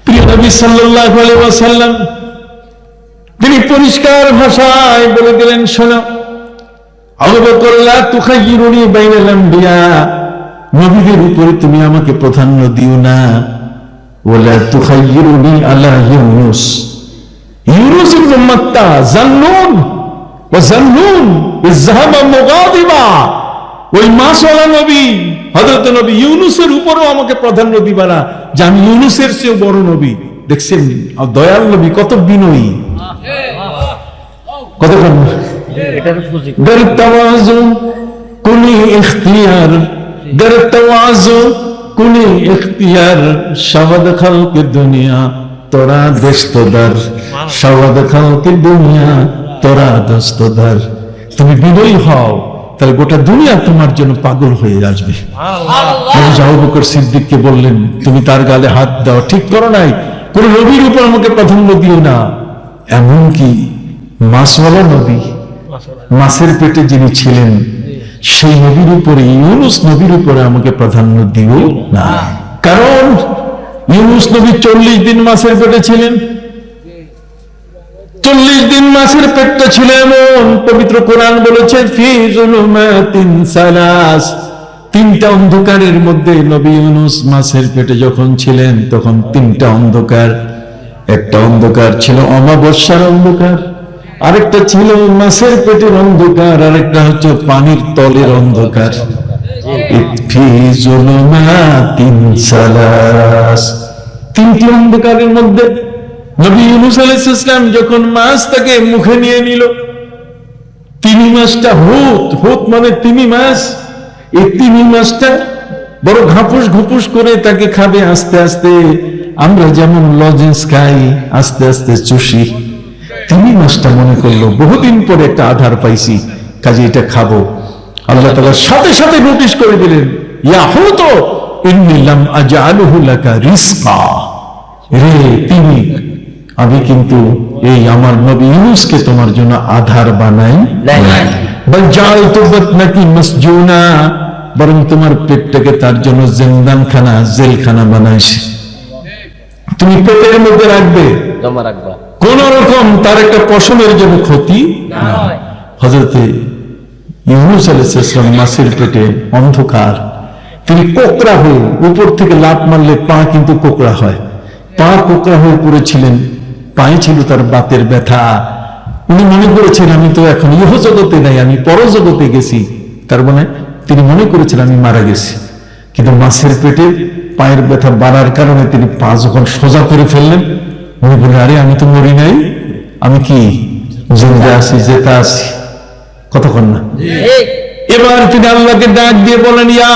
প্রিয় নবী সাল্লাল্লাহু আলাইহি ওয়াসাল্লাম তিনি পরিষ্কার ভাষায় বলে দিলেন, শোনো আবু বকর, লা তুখাইরুনি বাইনাল আম্বিয়া, নবীদের উপরে তুমি আমাকে প্রাধান্য দিও না। ওয়ালা তুখাইরুনি আলা ইউনুস। ইউনুস ইবনে মাত্তা জান্নুন ওয়া জান্নুন ইযহাবা মুগাদিবা, ওই মাসওয়ালা নবী হযরত নবী ইউনুসের উপরেও আমাকে প্রাধান্য দিবা না, যে আমি ইউনুসের চেয়ে বড় নবী। দেখছেন দয়াল নবী কত বিনয়ী, কত गर तवाज़ु कुनी इख्तियार, गर तवाज़ु कुनी इख्तियार, शवद खल्क़ दुनिया तोरा दस्तदार, शवद खल्क़ दुनिया तोरा दस्तदार। তুমি বিনয়ী হও, তাহলে গোটা দুনিয়া তোমার জন্য পাগল হয়ে আসবে। আবু বকর সিদ্দিককে বললেন, তুমি তার গালে হাত দাও, ঠিক করো নাই, কোন নবীর উপর আমাকে প্রাধান্য দিও না। এমনকি মাসওয়ালা নবী, মাছের পেটে যিনি ছিলেন, সেই নবীর উপরে, ইউনুস নবীর উপরে আমাকে প্রাধান্য দিও না। কারণ ইউনুস নবী 40 দিন মাছের পেটে ছিলেন। 40 দিন মাছের পেটটা ছিল এমন, পবিত্র কোরআন বলেছে ফি যুলুমাতিন সালাস, 3টা অন্ধকারের মধ্যে নবী ইউনুস মাছের পেটে যখন ছিলেন তখন 3টা অন্ধকার। একটা অন্ধকার ছিল অমাবস্যার অন্ধকার, আরেকটা ছিল মাছের পেটের অন্ধকার, আরেকটা হচ্ছে পানির তলের অন্ধকার। ফি যুলুমাতিন সালাস, 3টি অন্ধকারের মধ্যে নবী ইউনুস আলাইহিস সালাম যখন মাছটাকে মুখে নিয়ে নিল, তিমি মাছটা হুত মানে তিমি মাছ, এই তিমি মাছটা বড় ঘাপুস ঘুপুস করে তাকে খাবে আস্তে আস্তে। আমরা যেমন লজেন্স খাই আস্তে আস্তে চুষি, তিমি মাছটা মনে করলো বহুদিন পরে একটা আধার পাইছি, কাজে এটা খাবো। আল্লাহ তাআলা সাথে সাথে নোটিশ করে দিলেন, ইয়া হুত ইন্নী লাম আজআলহু লাকা রিজকা, রে তিমি, আমি কিন্তু এই আমার নবী ইউনুসকে তোমার জন্য আধার বানাই নাই, বল জাআলতু বাতনাকি মাসজুনা, বরং তোমার পেটটাকে তার জন্য জিন্দানখানা, জেলখানা বানাইছি। তুমি পেটের মধ্যে রাখবে, জমা রাখবা, কোন রকম তার একটা পশমের জন্য ক্ষতি নয়। হযরতে ইউনুস আলাইহিস সালাম মাছের পেটে অন্ধকার, তিনি কোকড়া হয়ে, উপর থেকে লাফ মারলে পা কিন্তু কোকড়া হয়, পা কোকড়া হয়ে পড়েছিলেন, পায়ে ছিল তার বাতের ব্যথা। উনি মনে করেছেন আমি তো এখন ইহ জগতে নাই, আমি পরজগতে গেছি। তার মানে তিনি মনে করেছেন আমি মারা গেছি। কিন্তু মাছের পেটে পায়ের ব্যথা বাড়ার কারণে তিনি পা যখন সোজা করে ফেললেন, উনি বললেন আরে আমি তো মরি নাই, আমি কি জিন্দা আছি, জেতা আছি। কতক্ষণ না, এবার তিনি আল্লাহকে ডাক দিয়ে বলেন, ইয়া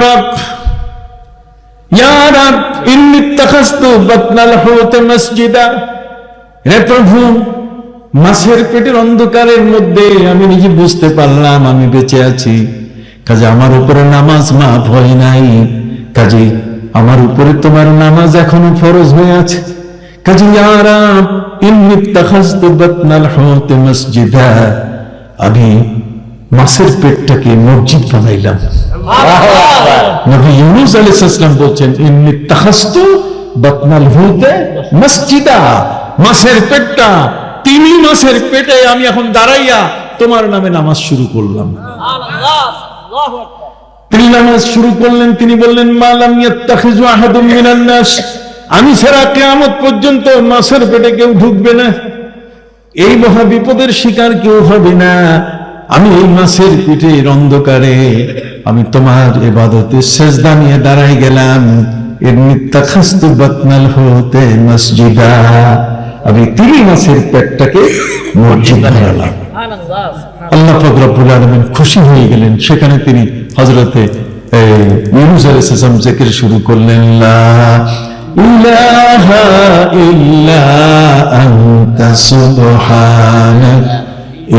রাব, ইয়া রাব ইন্নী ইত্তাখাযতু বাতনাল হুত মাসজিদা, হে প্রভু, মাছের পেটের অন্ধকারের মধ্যে আমি নিজে বুঝতে পারলাম আমি বেঁচে আছি, কাজে আমার উপরে নামাজ মাফ হয় নাই, কাজে আমার উপরে তোমার নামাজ এখনো ফরজ হয়ে আছে। কাজে ইয়া রাব ইন্নী ইত্তাখাযতু বাতনাল হুত মাসজিদা, আমি মাছের পেটটাকে মসজিদ বানাইলাম। নবী ইউনুস আলাইহিস সালাম বলছেন ইন্নী ইত্তাখাযতু বাতনাল হুত মাসজিদা, মাছের পেটটা, তিমি মাছের পেটে আমি এখন দাঁড়াইয়া তোমার নামে নামাজ শুরু করলাম। তিনি নামাজ শুরু করলেন, তিনি বললেন মা লাম ইয়াত্তাখিযু আহাদুম মিনান নাস, আমি ছাড়া কিয়ামত পর্যন্ত মাছের পেটে কেউ ঢুকবে না, এই মহা বিপদের শিকার কেউ হবে না। আমি এই মাছের পিঠের অন্ধকারে আমি তোমার ইবাদতে সেজদা নিয়ে দাঁড়াই গেলাম। ইন্নিত্তাখাযতু বাতনাল হুতে মসজিদা, আমি তিন মাছের পেটটাকে মসজিদ বানালাম। আল্লাহ পাক রব্বুল আলামিন খুশি হয়ে গেলেন। সেখানে তিনি হযরতে ইউনূস আলাইহিস সালাম জিকির শুরু করলেন, লা ইলাহা ইল্লা আনতা সুবহানাক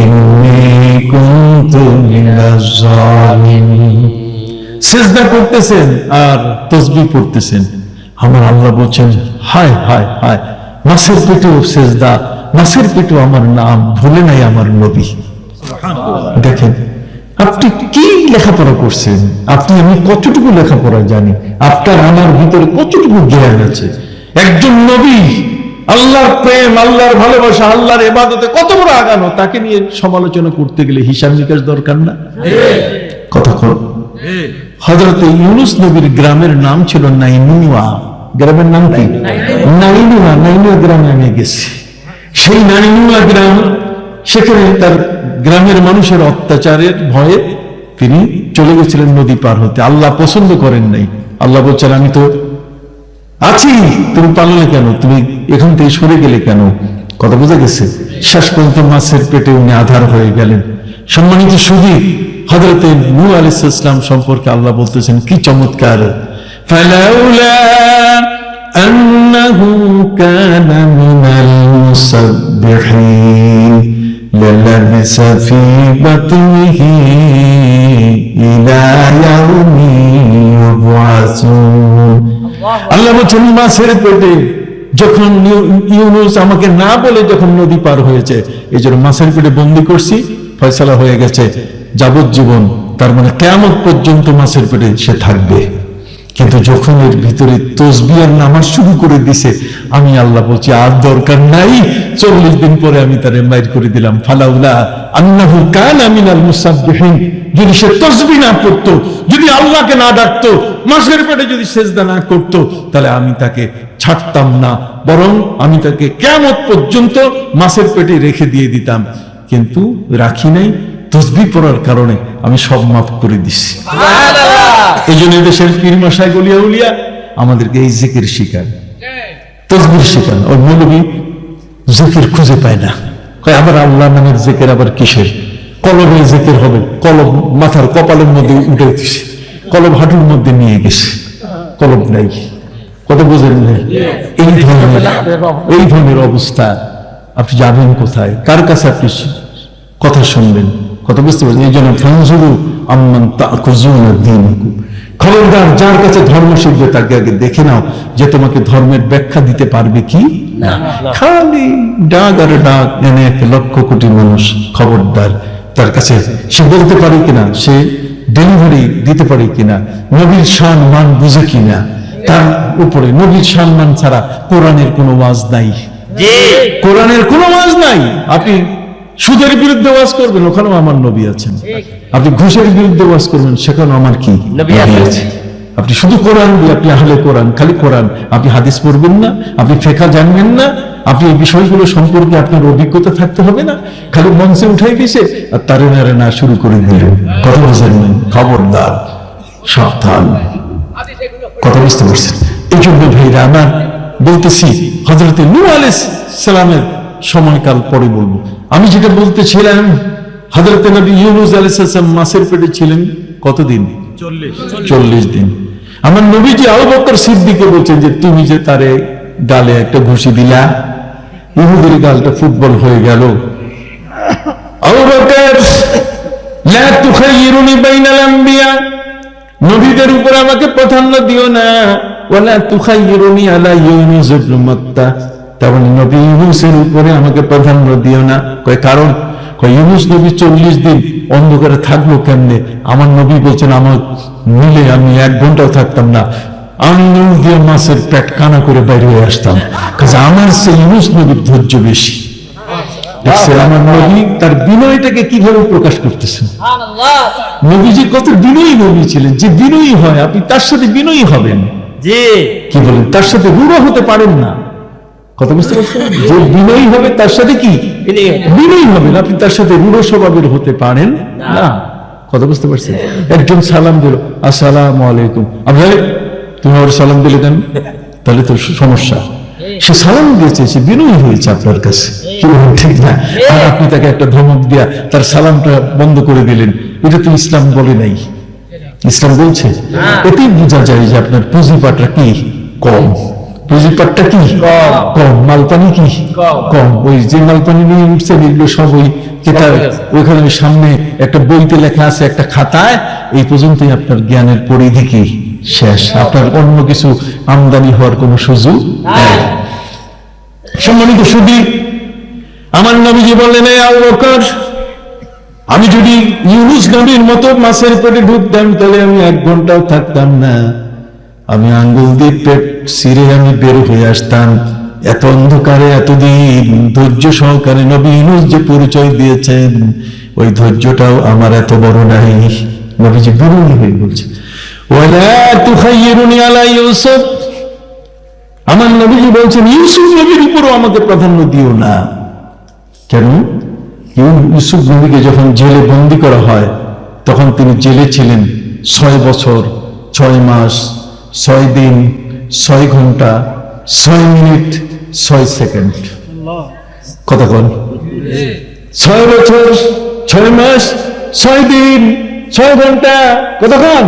ইন্নী কুনতু মিনাজ জালিমিন। সিজদা করতেছেন আর তাসবিহ পড়তেছেন। আমার আল্লাহ বলছেন, হায় হায় হায়, মাছের পেটেও সিজদা, মাছের পেটেও আমার নাম, ভুলে নাই আমার নবী। দেখেন আপনি কি লেখাপড়া করছেন, আপনি আমি কতটুকু লেখাপড়া জানি, আপনার আমার ভিতরে কতটুকু জ্ঞান আছে। একজন নবী, আল্লাহর প্রেম, আল্লাহর ভালোবাসা, আল্লাহর ইবাদতে কত বড় আগানো, তাকে নিয়ে সমালোচনা করতে গেলে হিসাব নিকাশ দরকার না? কথা কর। হযরতে ইউনূস নবীর গ্রামের নাম ছিল নাইনুয়া। গ্রামের নাম কি? নাইনুয়া। নাইনুয়া গ্রামে আমি গেছি। সেই নাইনুয়া গ্রাম, সেখানে তার গ্রামের মানুষের অত্যাচারের ভয়ে তিনি চলে গেছিলেন নদী পার হতে। আল্লাহ পছন্দ করেন নাই। আল্লাহ বলছেন, আমি তো আছি, তুমি পারলে কেন, তুমি এখান থেকে সরে গেলে কেন? কথা বোঝা গেছে? শেষ পর্যন্ত মাছের পেটে উনি আধার হয়ে গেলেন। সম্মানিত সুধী, হযরতে নূহ আলাইহিস সালাম সম্পর্কে আল্লাহ বলতেছেন কি চমৎকার, ফালাউলা আন্নাহু কানা মিনাল মুসাব্বিহিন লালাবিসা ফি বাতনিহি ইলা ইয়াউমি ইউবআসুন। আল্লাহ বলছেন, মাছের পেটে যখন ইউনূস আমাকে না বলে যখন নদী পার হয়েছে, এই জন্য মাছের পেটে বন্দী করছি, ফয়সালা হয়ে গেছে যাবজ্জীবন, তার মানে কিয়ামত পর্যন্ত মাছের পেটে সে থাকবে। কিন্তু যখন এর ভিতরে তাসবিহ আর নামাজ শুরু করে দিছে, আমি আল্লাহ বলছি আর দরকার নাই, 40 দিন পরে আমি তারে মাইর করে দিলাম। ফালাউলা আন্নাহু কানা মিনাল মুসাব্বিহিন, যদি সে তাসবিহ না পড়তো, যদি আল্লাহকে না ডাকতো, মাছের পেটে যদি সেজদা না করতো, তাহলে আমি তাকে ছাড়তাম না, বরং আমি তাকে কিয়ামত পর্যন্ত মাছের পেটে রেখে দিয়ে দিতাম। কিন্তু রাখি নাই, তাসবিহ পড়ার কারণে আমি সব মাফ করে দিছি। এই জন্য দেশের পীর মশাই গলিয়া উলিয়া আমাদেরকে এই জিকির শিখান, তাসবিহ শিখান। ওই মৌলবী জিকির খুঁজে পায় না, কয় আবার আল্লাহ নামের জিকির আবার কিসের? কলবে জিকির হবে, কলব মাথার কপালের মধ্যে উঠে দিছে, কলব হাঁটুর মধ্যে নিয়ে গেছে, কলব নাই। কত বোঝেন? এই ধরনের অবস্থা। আপনি যাবেন কোথায়? কার কাছে আপনি কথা শুনবেন? কথা বুঝতে পারছেন? এই জন্য ফানজুরু আম্মান তাকুজুনা দীনাকুম, খবরদার, যার কাছে ধর্ম শিখবে তাকে আগে দেখে নাও যে তোমাকে ধর্মের ব্যাখ্যা দিতে পারবে কি না। খালি ডাক আর ডাক এনে 1 লক্ষ কোটি মানুষ, খবরদার তার কাছে সে বলতে পারে কিনা, সে ডেলিভারি দিতে পারে কিনা, নবীর শান মান বুঝে কিনা। তার উপরে নবীর শান মান ছাড়া কোরআনের কোনো ওয়াজ নাই, কোরআনের কোনো ওয়াজ নাই। আপনি সুদের বিরুদ্ধে ওয়াজ করবেন, ওখানেও আমার নবী আছেন। আপনি ঘুষের বিরুদ্ধে ওয়াজ করবেন, সেখানেও আমার কি নবী আছে। আপনি শুধু কোরআন দিয়ে, আপনি আহলে কোরআন, খালি কোরআন, আপনি হাদিস পড়বেন না, আপনি ফিকহ জানবেন না, আপনি এই বিষয়গুলো সম্পর্কে আপনার অভিজ্ঞতা থাকতে হবে না, খালি মঞ্চে উঠাই দিয়েছে আর তারে নারে না শুরু করে দিলেন। কথা বুঝেন? খবরদার, সাবধান। কথা বুঝতে পারছেন? এই জন্য ভাইরা আমার বলতেছি, হযরতে নূহ আলাইহিস সালামের সময়কাল পরে বলবো। আমি যেটা বলতেছিলাম, হযরতে নবী ইউনূস আলাইহিস সালাম মাছের পেটে ছিলেন কতদিন? 40 দিন। আমার নবীজি আবু বকর সিদ্দিককে বলছেন যে তুমি যে তারে গালে একটা ঘুষি দিলা, ইহুদির গালটা ফুটবল হয়ে গেল। আবু বকর, লা তুখাইরুনি বাইনাল আম্বিয়া, নবীদের উপর আমাকে প্রাধান্য দিও না, ওয়ালা তুখাইরুনি আলা ইউনূস ইবনে মাত্তা, তেমন নবী ইউনূসের উপরে আমাকে প্রাধান্য দিও না। কয় কারণ? কয় ইউনূস নবী 40 দিন অন্ধকারে থাকলো কেমনে? আমার নবী বলছেন আমার মিলে আমি 1 ঘন্টাও থাকতাম না, আমি নূর দিয়ে মাছের পেট কানা করে বাইরে হয়ে আসতাম, কাজে আমার সে ইউনূস নবীর ধৈর্য বেশি। দেখছেন আমার নবী তার বিনয়টাকে কিভাবে প্রকাশ করতেছেন। নবীজি কত বিনয়ী নবী ছিলেন। যে বিনয়ী হয়, আপনি তার সাথে বিনয়ী হবেন। কি বলেন? তার সাথে রূঢ় হতে পারেন না। কথা বুঝতে পারছেন? যে বিনয়ী হবে তার সাথে কি বিনয়ী হবেন, আপনি তার সাথে রূঢ় স্বভাবের হতে পারেন না। কথা বুঝতে পারছেন? একজন সালাম দিল, আসসালামু আলাইকুম, আপনি তুমি আবার সালাম দিলে কেন? তাহলে তো সমস্যা। সে সালাম দিয়েছে, সে বিনয়ী হয়েছে আপনার কাছে, কি বলেন ঠিক না? আর আপনি তাকে একটা ধমক দিয়া তার সালামটা বন্ধ করে দিলেন, এটা তো ইসলাম বলে নাই। ইসলাম বলছে এতেই বোঝা যায় যে আপনার পুঁজিপাটটা কি কম, পুঁজিপাটটা কি কম, মালপানি কি কম। ওই যে মালপানি নিয়ে উঠছে এগুলো সব ওই কেতাব, ওইখানে সামনে একটা বইতে লেখা আছে, একটা খাতায়, এই পর্যন্তই আপনার জ্ঞানের পরিধি কি শেষ, আপনার অন্য কিছু আমদানি হওয়ার কোনো সুযোগ নেই। সম্মানিত সুধী, আমার নবীজি বললেন, এ আবু বকর, আমি যদি ইউনুস নবীর মতো মাছের পেটে ঢুকতাম তাহলে আমি 1 ঘন্টাও থাকতাম না, আমি আঙ্গুল দিয়ে পেট ছিঁড়ে আমি বের হয়ে আসতাম। এত অন্ধকারে এতদিন ধৈর্য সহকারে নবী ইউনুস যে পরিচয় দিয়েছেন, ওই ধৈর্যটাও আমার এত বড় নাই। নবীজি বিনয়ী হয়ে বলছে, ওয়ালা তুখাইয়িরুনি আলা ইউসুফ, আমার নবীজি বলছেন ইউসুফ নবীর উপরও আমাকে প্রাধান্য দিও না। কেন? ইউসুফ নবীকে যখন জেলে বন্দী করা হয় তখন তিনি জেলে ছিলেন 6 বছর 6 মাস 6 দিন 6 ঘন্টা 6 মিনিট 6 সেকেন্ড। কথা বল, 6 বছর 6 মাস 6 দিন 6 ঘন্টা, কতক্ষণ?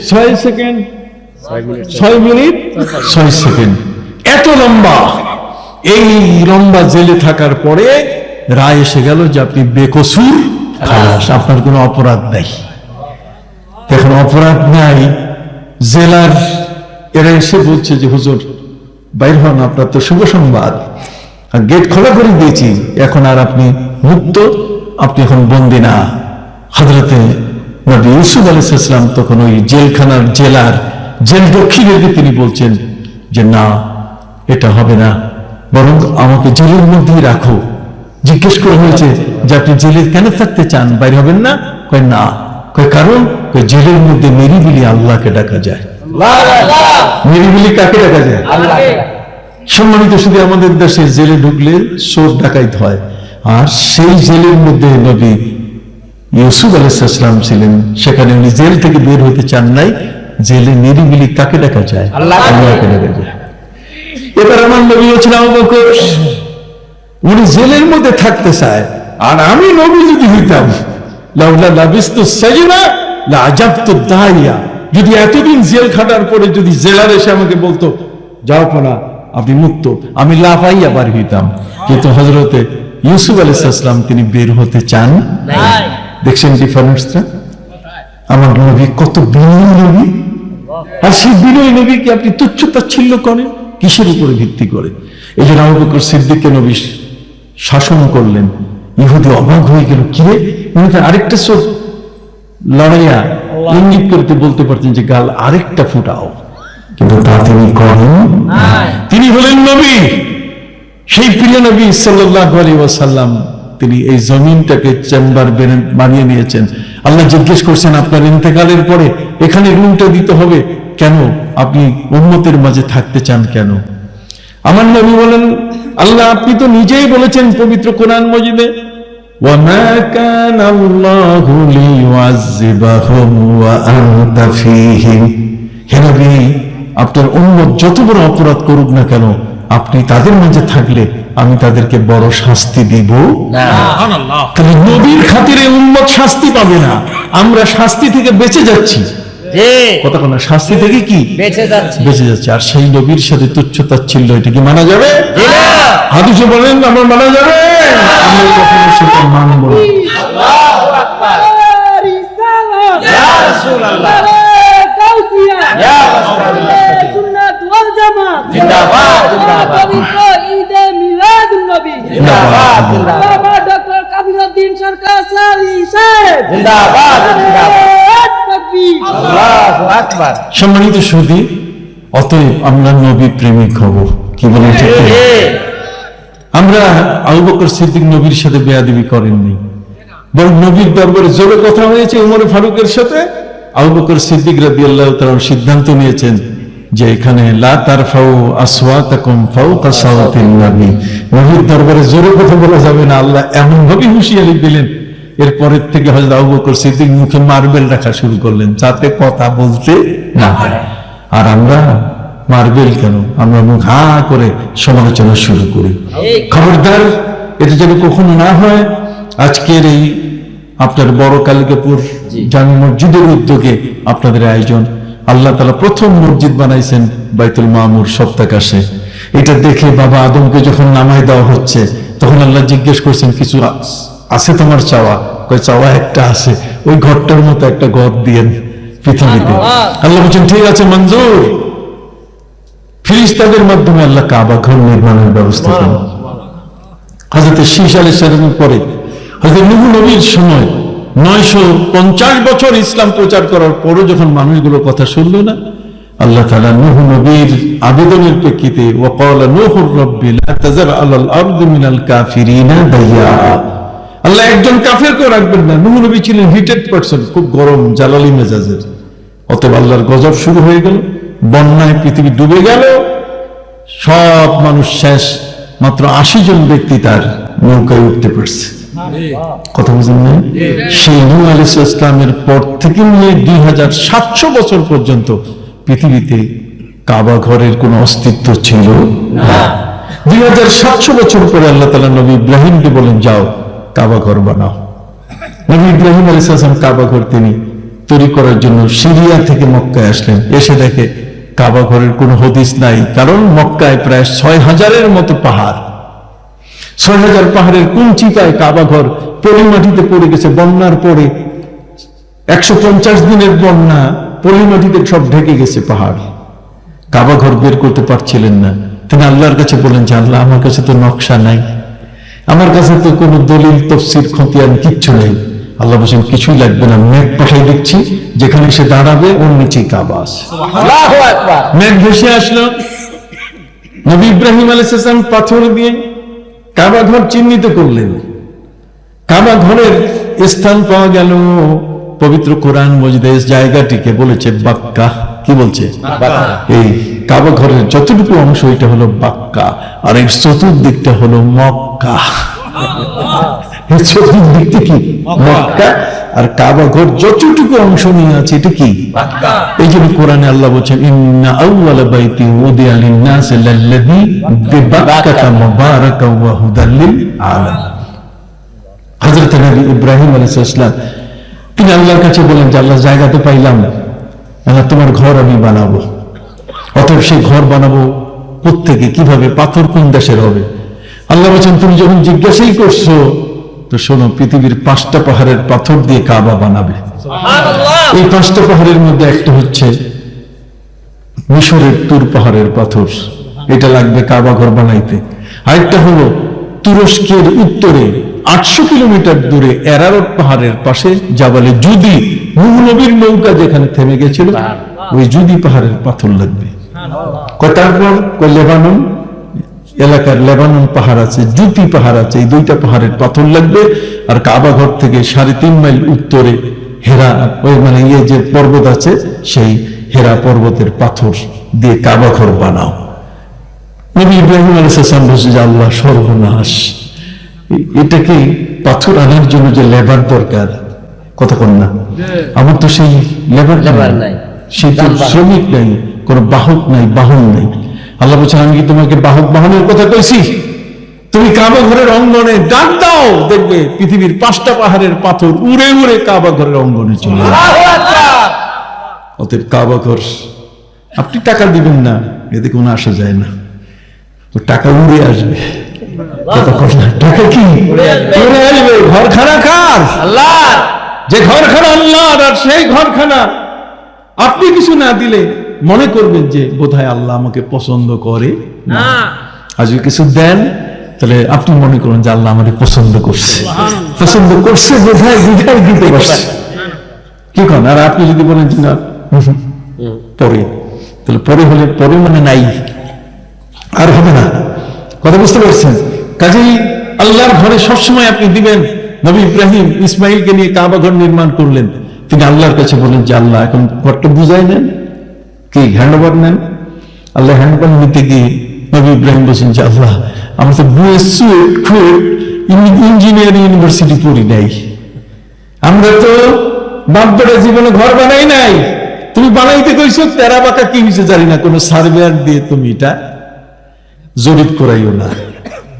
6 সেকেন্ড 6 মিনিট 6 সেকেন্ড। এত লম্বা, এই লম্বা জেলে থাকার পরে রায় এসে গেল যে আপনি বেকসুর খালাস, আপনার কোনো অপরাধ নাই। এখন অপরাধ নাই, জেলার এরা এসে বলছে যে হুজুর বাইর হন, আপনার তো শুভ সংবাদ, আর গেট খোলা করে দিয়েছি, এখন আর আপনি মুক্ত, আপনি এখন বন্দী না। হযরতে নবী ইউসুফ আলাইহিস সালাম তখন ওই জেলখানার জেলার জেলরক্ষীদেরকে তিনি বলছেন যে না, এটা হবে না, বরং আমাকে জেলের মধ্যেই রাখো। জিজ্ঞেস করা হয়েছে যে আপনি জেলে কেন থাকতে চান, বাইরে হবেন না? কয় না। কয় কারণ? কয় জেলের মধ্যে নিরিবিলি আল্লাহকে ডাকা যায়। নিরিবিলি কাকে ডাকা যায়? সম্মানিত শুধু আমাদের দেশে জেলে ঢুকলে চোর ডাকাইত হয়, আর সেই জেলের মধ্যে নবী ইউসুফ আলাইহিস সালাম ছিলেন, সেখানে উনি জেল থেকে বের হতে চান নাই। জেলে নিরিবিলি কাকে ডাকা যায়? আল্লাহকে ডাকা যায়। এবার আমার নবী হচ্ছেন আবু বকর, উনি জেলের মধ্যে থাকতে চায়, আর আমি নবী যদি হইতাম লাউলা লাবিস্তু সাজিনা লাআজাবতু দাইয়া, যদি এতদিন জেল খাটার পরে যদি জেলার এসে আমাকে বলতো যাও পোনা আপনি মুক্ত, আমি লাফাইয়া বার হইতাম। কিন্তু হযরতে ইউসুফ আলাইহিস সালাম তিনি বের হতে চান নাই। দেখছেন ডিফারেন্সটা? আমার নবী কত বিনয়ী নবী, আর সেই বিনয়ী নবীকে আপনি তুচ্ছ তাচ্ছিল্য করেন কিসের উপরে ভিত্তি করে? এই জন্য আবু বকর সিদ্দিককে নবী শাসন করলেন। ইহুদি অবাক হয়ে গেল, কিরে উনি তো আরেকটা চোখ লড়াইয়া ইঙ্গিত করতে বলতে পারতেন যে গাল আরেকটা ফুটাও, কিন্তু তা তিনি করেন। তিনি হলেন নবী, সেই প্রিয় নবী সাল্লাল্লাহু আলাইহি ওয়াসাল্লাম। তিনি এই জমিনটাকে চেম্বার বানিয়ে নিয়েছেন। আল্লাহ জিজ্ঞেস করছেন আপনার ইন্তেকালের পরে এখানে রুমটা দিতে হবে কেন? আপনি উম্মতের মাঝে থাকতে চান কেন? আমার নবী বলেন, আল্লাহ আপনি তো নিজেই বলেছেন পবিত্র কোরআন মাজিদে, ওয়ামা কানা আল্লাহু লিয়ুআযযিবাহুম ওয়া আনতা ফীহিম, হে নবী আপনার উম্মত যত বড় অপরাধ করুক না কেন, আপনি তাদের মাঝে থাকলে আমি তাদেরকে বড় শাস্তি দিব না। সুবহানাল্লাহ। তাহলে নবীর খাতিরে উম্মত শাস্তি পাবে না, আমরা শাস্তি থেকে বেঁচে যাচ্ছি। কথা না, শাস্তি থেকে কি বেঁচে যাচ্ছে। আর সেই নবীর সাথে তুচ্ছ তাচ্ছিল্য, এটা কি মানা যাবে? হাদিসে বলেন আমরা মানা যাবে, আমরা কখনো সেটা মানব না। আল্লাহু আকবার। ইয়া রাসূলুল্লাহ, ইয়া রাসূলুল্লাহ, সুন্নাত ওয়াল জামাত জিন্দাবাদ, জিন্দাবাদ। পবিত্র ঈদে মিলাদুন নবী জিন্দাবাদ, জিন্দাবাদ। ডক্টর কাবিরউদ্দিন সরকার সালি সাহেব জিন্দাবাদ, জিন্দাবাদ। তাকবীর। আল্লাহু আকবার। সম্মানিত সুধী, অতএব আমরা নবী প্রেমিক হব, কি বলেন ঠিক না? আমরা আবু বকর সিদ্দিক নবীর সাথে বেয়াদবি করেননি, বরং নবীর দরবারে জোরে কথা হয়েছে উমর ফারুকের সাথে। আবু বকর সিদ্দিক রাদিয়াল্লাহু তাআলা সিদ্ধান্ত নিয়েছেন যে এখানে লা তারফাউ আসওয়াতাকুম ফাওকা সাওতিন নবী, নবীর দরবারে জোরে কথা বলা যাবে না। আল্লাহ এমন ভাবে হুঁশিয়ারি দিলেন, এরপরের থেকে হযরত আবু বকর সিদ্দিক মুখে মার্বেল রাখা শুরু করলেন যাতে কথা বলতে না পারে। আর আমরা মার্বেল কেন, আমরা মুখ হা করে সমালোচনা শুরু করি। খবরদার, এটা যেন কখনো না হয়। আজকের এই আপনার বড় কালিকাপুর জামি মসজিদের উদ্যোগে আপনাদের আয়োজন, আল্লাহ তাআলা প্রথম মসজিদ বানাইছেন বাইতুল মামুর সপ্তাকাশে। এটা দেখে বাবা আদমকে যখন নামায় দেওয়া হচ্ছে, তখন আল্লাহ জিজ্ঞেস করছেন, কিছু আছে তোমার চাওয়া? কয় চাওয়া একটা আছে, ওই ঘরটার মতো একটা ঘর দিয়েন পৃথিবীতে। আল্লাহ বলছেন ঠিক আছে, মঞ্জুর। ফেরেশতাদের মাধ্যমে আল্লাহ কাবা ঘর নির্মাণের ব্যবস্থা করেন। হযরত শীশ আলাইহিস সালামের পরে হযরত নূহ নবীর সময় 950 বছর ইসলাম প্রচার করার পরও যখন মানুষগুলো কথা শুনলো না, আল্লাহ তাআলা নূহ নবীর আবেদনের প্রেক্ষিতে ওয়াকালা নূহুর রাব্বি লা তাযার আলাল আরদি মিনাল কাফিরিনা দাইয়্যারা, আল্লাহ একজন কাফেরকেও রাখবেন না। নূহ নবী ছিলেন হিটেড পারসন, খুব গরম জালালি মেজাজের। অতএব আল্লাহর গজব শুরু হয়ে গেল, বন্যায় পৃথিবী ডুবে গেল, সব মানুষ শেষ। মাত্র 80 জন ব্যক্তি তার নৌকায় উঠতে পারছে। কথা বুঝেন না? সেই নূহ আলাইহিস সালামের পর থেকে নিয়ে 2700 বছর পর্যন্ত পৃথিবীতে কাবা ঘরের কোনো অস্তিত্ব ছিল না। 2700 বছর পরে আল্লাহ তাআলা নবী ইব্রাহিমকে বলেন, যাও কাবা ঘর বানাও। নবী ইব্রাহিম আলাইহিস সালাম কাবা ঘর তিনি তৈরি করার জন্য সিরিয়া থেকে মক্কায় আসলেন। এসে দেখে কাবা ঘরের কোনো হদিস নাই, কারণ মক্কায় প্রায় 6000-এর মতো পাহাড়। 6000 পাহাড়ের কোন চিপায় কাবা ঘর পলিমাটিতে পড়ে গেছে। বন্যার পরে 150 দিনের বন্যা, পলিমাটিতে সব ঢেকে গেছে পাহাড়। কাবা ঘর বের করতে পারছিলেন না। তিনি আল্লাহর কাছে বলেন যে আল্লাহ, আমার কাছে তো নকশা নাই, আমার কাছে তো কোনো দলিল তফসির খতিয়ান কিচ্ছু নেই। আল্লাহ বলেন কিছুই লাগবে না, মেঘ পাঠাই দিচ্ছি, যেখানে সে দাঁড়াবে ওর নিচে কাবা আছে। আল্লাহু আকবার। মেঘ ভেসে আসলো, নবী ইব্রাহিম আলাইহিস সালাম পাথর দিয়ে কাবা ঘর চিহ্নিত করলেন। কাবা ঘরের স্থান পাওয়া গেল। পবিত্র কোরআন মজিদে জায়গাটিকে বলেছে বাক্কা। কি বলছে? এই কাবা ঘরের যতটুকু অংশ এটা হলো বাক্কা, আর এই চতুর্দিকটা হলো মক্কা। এই চতুর্দিকটা কি? মক্কা। আর কাবা ঘর যতটুকু অংশ নিয়ে আছে এটা কি? বাক্কা। এই জন্য কোরআনে আল্লাহ বলছেন, ইন্না আউওয়ালা বাইতি উদিয়া লিন-নাসি লাল্লাযী বিবাক্কাতা মুবারাকান ওয়া হুদাল লিল আলামিন। হযরত নবী ইব্রাহিম আলাইহিস সালাম তিনি আল্লাহর কাছে বলেন যে আল্লাহ, জায়গা তো পাইলাম, আল্লাহ তোমার ঘর আমি বানাবো। অতএব সেই ঘর বানাবো কোত্থেকে, কিভাবে, পাথর কোন দেশের হবে? আল্লাহ বলছেন তুমি যখন জিজ্ঞাসাই করছো, তো শোনো, পৃথিবীর 5টা পাহাড়ের পাথর দিয়ে কাবা বানাবে। এই 5টা পাহাড়ের মধ্যে একটা হচ্ছে মিশরের তুর পাহাড়ের পাথর, এটা লাগবে কাবা ঘর বানাইতে। আরেকটা হলো তুরস্কের উত্তরে 800 কিলোমিটার দূরে এরারত পাহাড়ের পাশে জাবালে জুদি, নূহ নবীর নৌকা যেখানে থেমে গেছিল, ওই জুদি পাহাড়ের পাথর লাগবে। তারপর লেবানন এলাকার লেবানন পাহাড় আছে, জুতি পাহাড় আছে, এই 2টা পাহাড়ের পাথর লাগবে। আর কাবা ঘর থেকে 3.5 মাইল উত্তরে হেরা, ওই মানে ইয়ে যে পর্বত আছে, সেই হেরা পর্বতের পাথর দিয়ে কাবা ঘর বানাও। নবী ইব্রাহিম আলাইহিস সালাম বলছে যে আল্লাহ, সর্বনাশ, এটাকে পাথর আনার জন্য যে লেবার দরকার, কতক্ষণ না, আমার তো সেই লেবার নাই, সেই শ্রমিক নাই, কোনো বাহক নাই, বাহন নাই। আল্লাহ বলছেন, আমি কি তোমাকে বাহক বাহনের কথা কইছি? তুমি কাবা ঘরের অঙ্গনে ডাক দাও, দেখবে পৃথিবীর 5টা পাহাড়ের পাথর উড়ে উড়ে কাবা ঘরের অঙ্গনে চলে যাবে। অতএব কাবা ঘর আপনি টাকা দিবেন না, এতে কোনো আসা যায় না, তো টাকা উড়ে আসবে। টাকা কি উড়ে আসবে? ঘরখানা কার? আল্লাহ। যে ঘরখানা আল্লাহর, আর সেই ঘরখানা আপনি কিছু না দিলে মনে করবেন যে বোধহয় আল্লাহ আমাকে পছন্দ করে না। আর যদি কিছু দেন, তাহলে আপনি মনে করেন যে আল্লাহ আমাকে পছন্দ করছে, পছন্দ করছে বোধহয় বিধায় দিতে পারছে। কি করেন? আর আপনি যদি বলেন যে না পরে, তাহলে পরে হলে পরে মানে নাই, আর হবে না। কথা বুঝতে পারছেন? কাজেই আল্লাহর ঘরে সবসময় আপনি দিবেন। নবী ইব্রাহিম ইসমাইলকে নিয়ে কাবা ঘর নির্মাণ করলেন। তিনি আল্লাহর কাছে বলেন যে আল্লাহ, এখন ঘরটা বুঝাই নেন, কি হ্যান্ড ওভার নেন, আল্লাহ হ্যান্ডপাম্প নিতে গিয়ে নবী ইব্রাহিম বলছেন যে আল্লাহ, আমরা তো ইঞ্জিনিয়ারিং ইউনিভার্সিটি পড়ি নাই, আমরা তো বাপবেটা জীবনে ঘর বানাই নাই, তুমি বানাইতে কইছো তেরা বাঁকা কি হয়েছে জানি না, কোন সার্ভেয়ার দিয়ে তুমি এটা জরিপ করাইও না।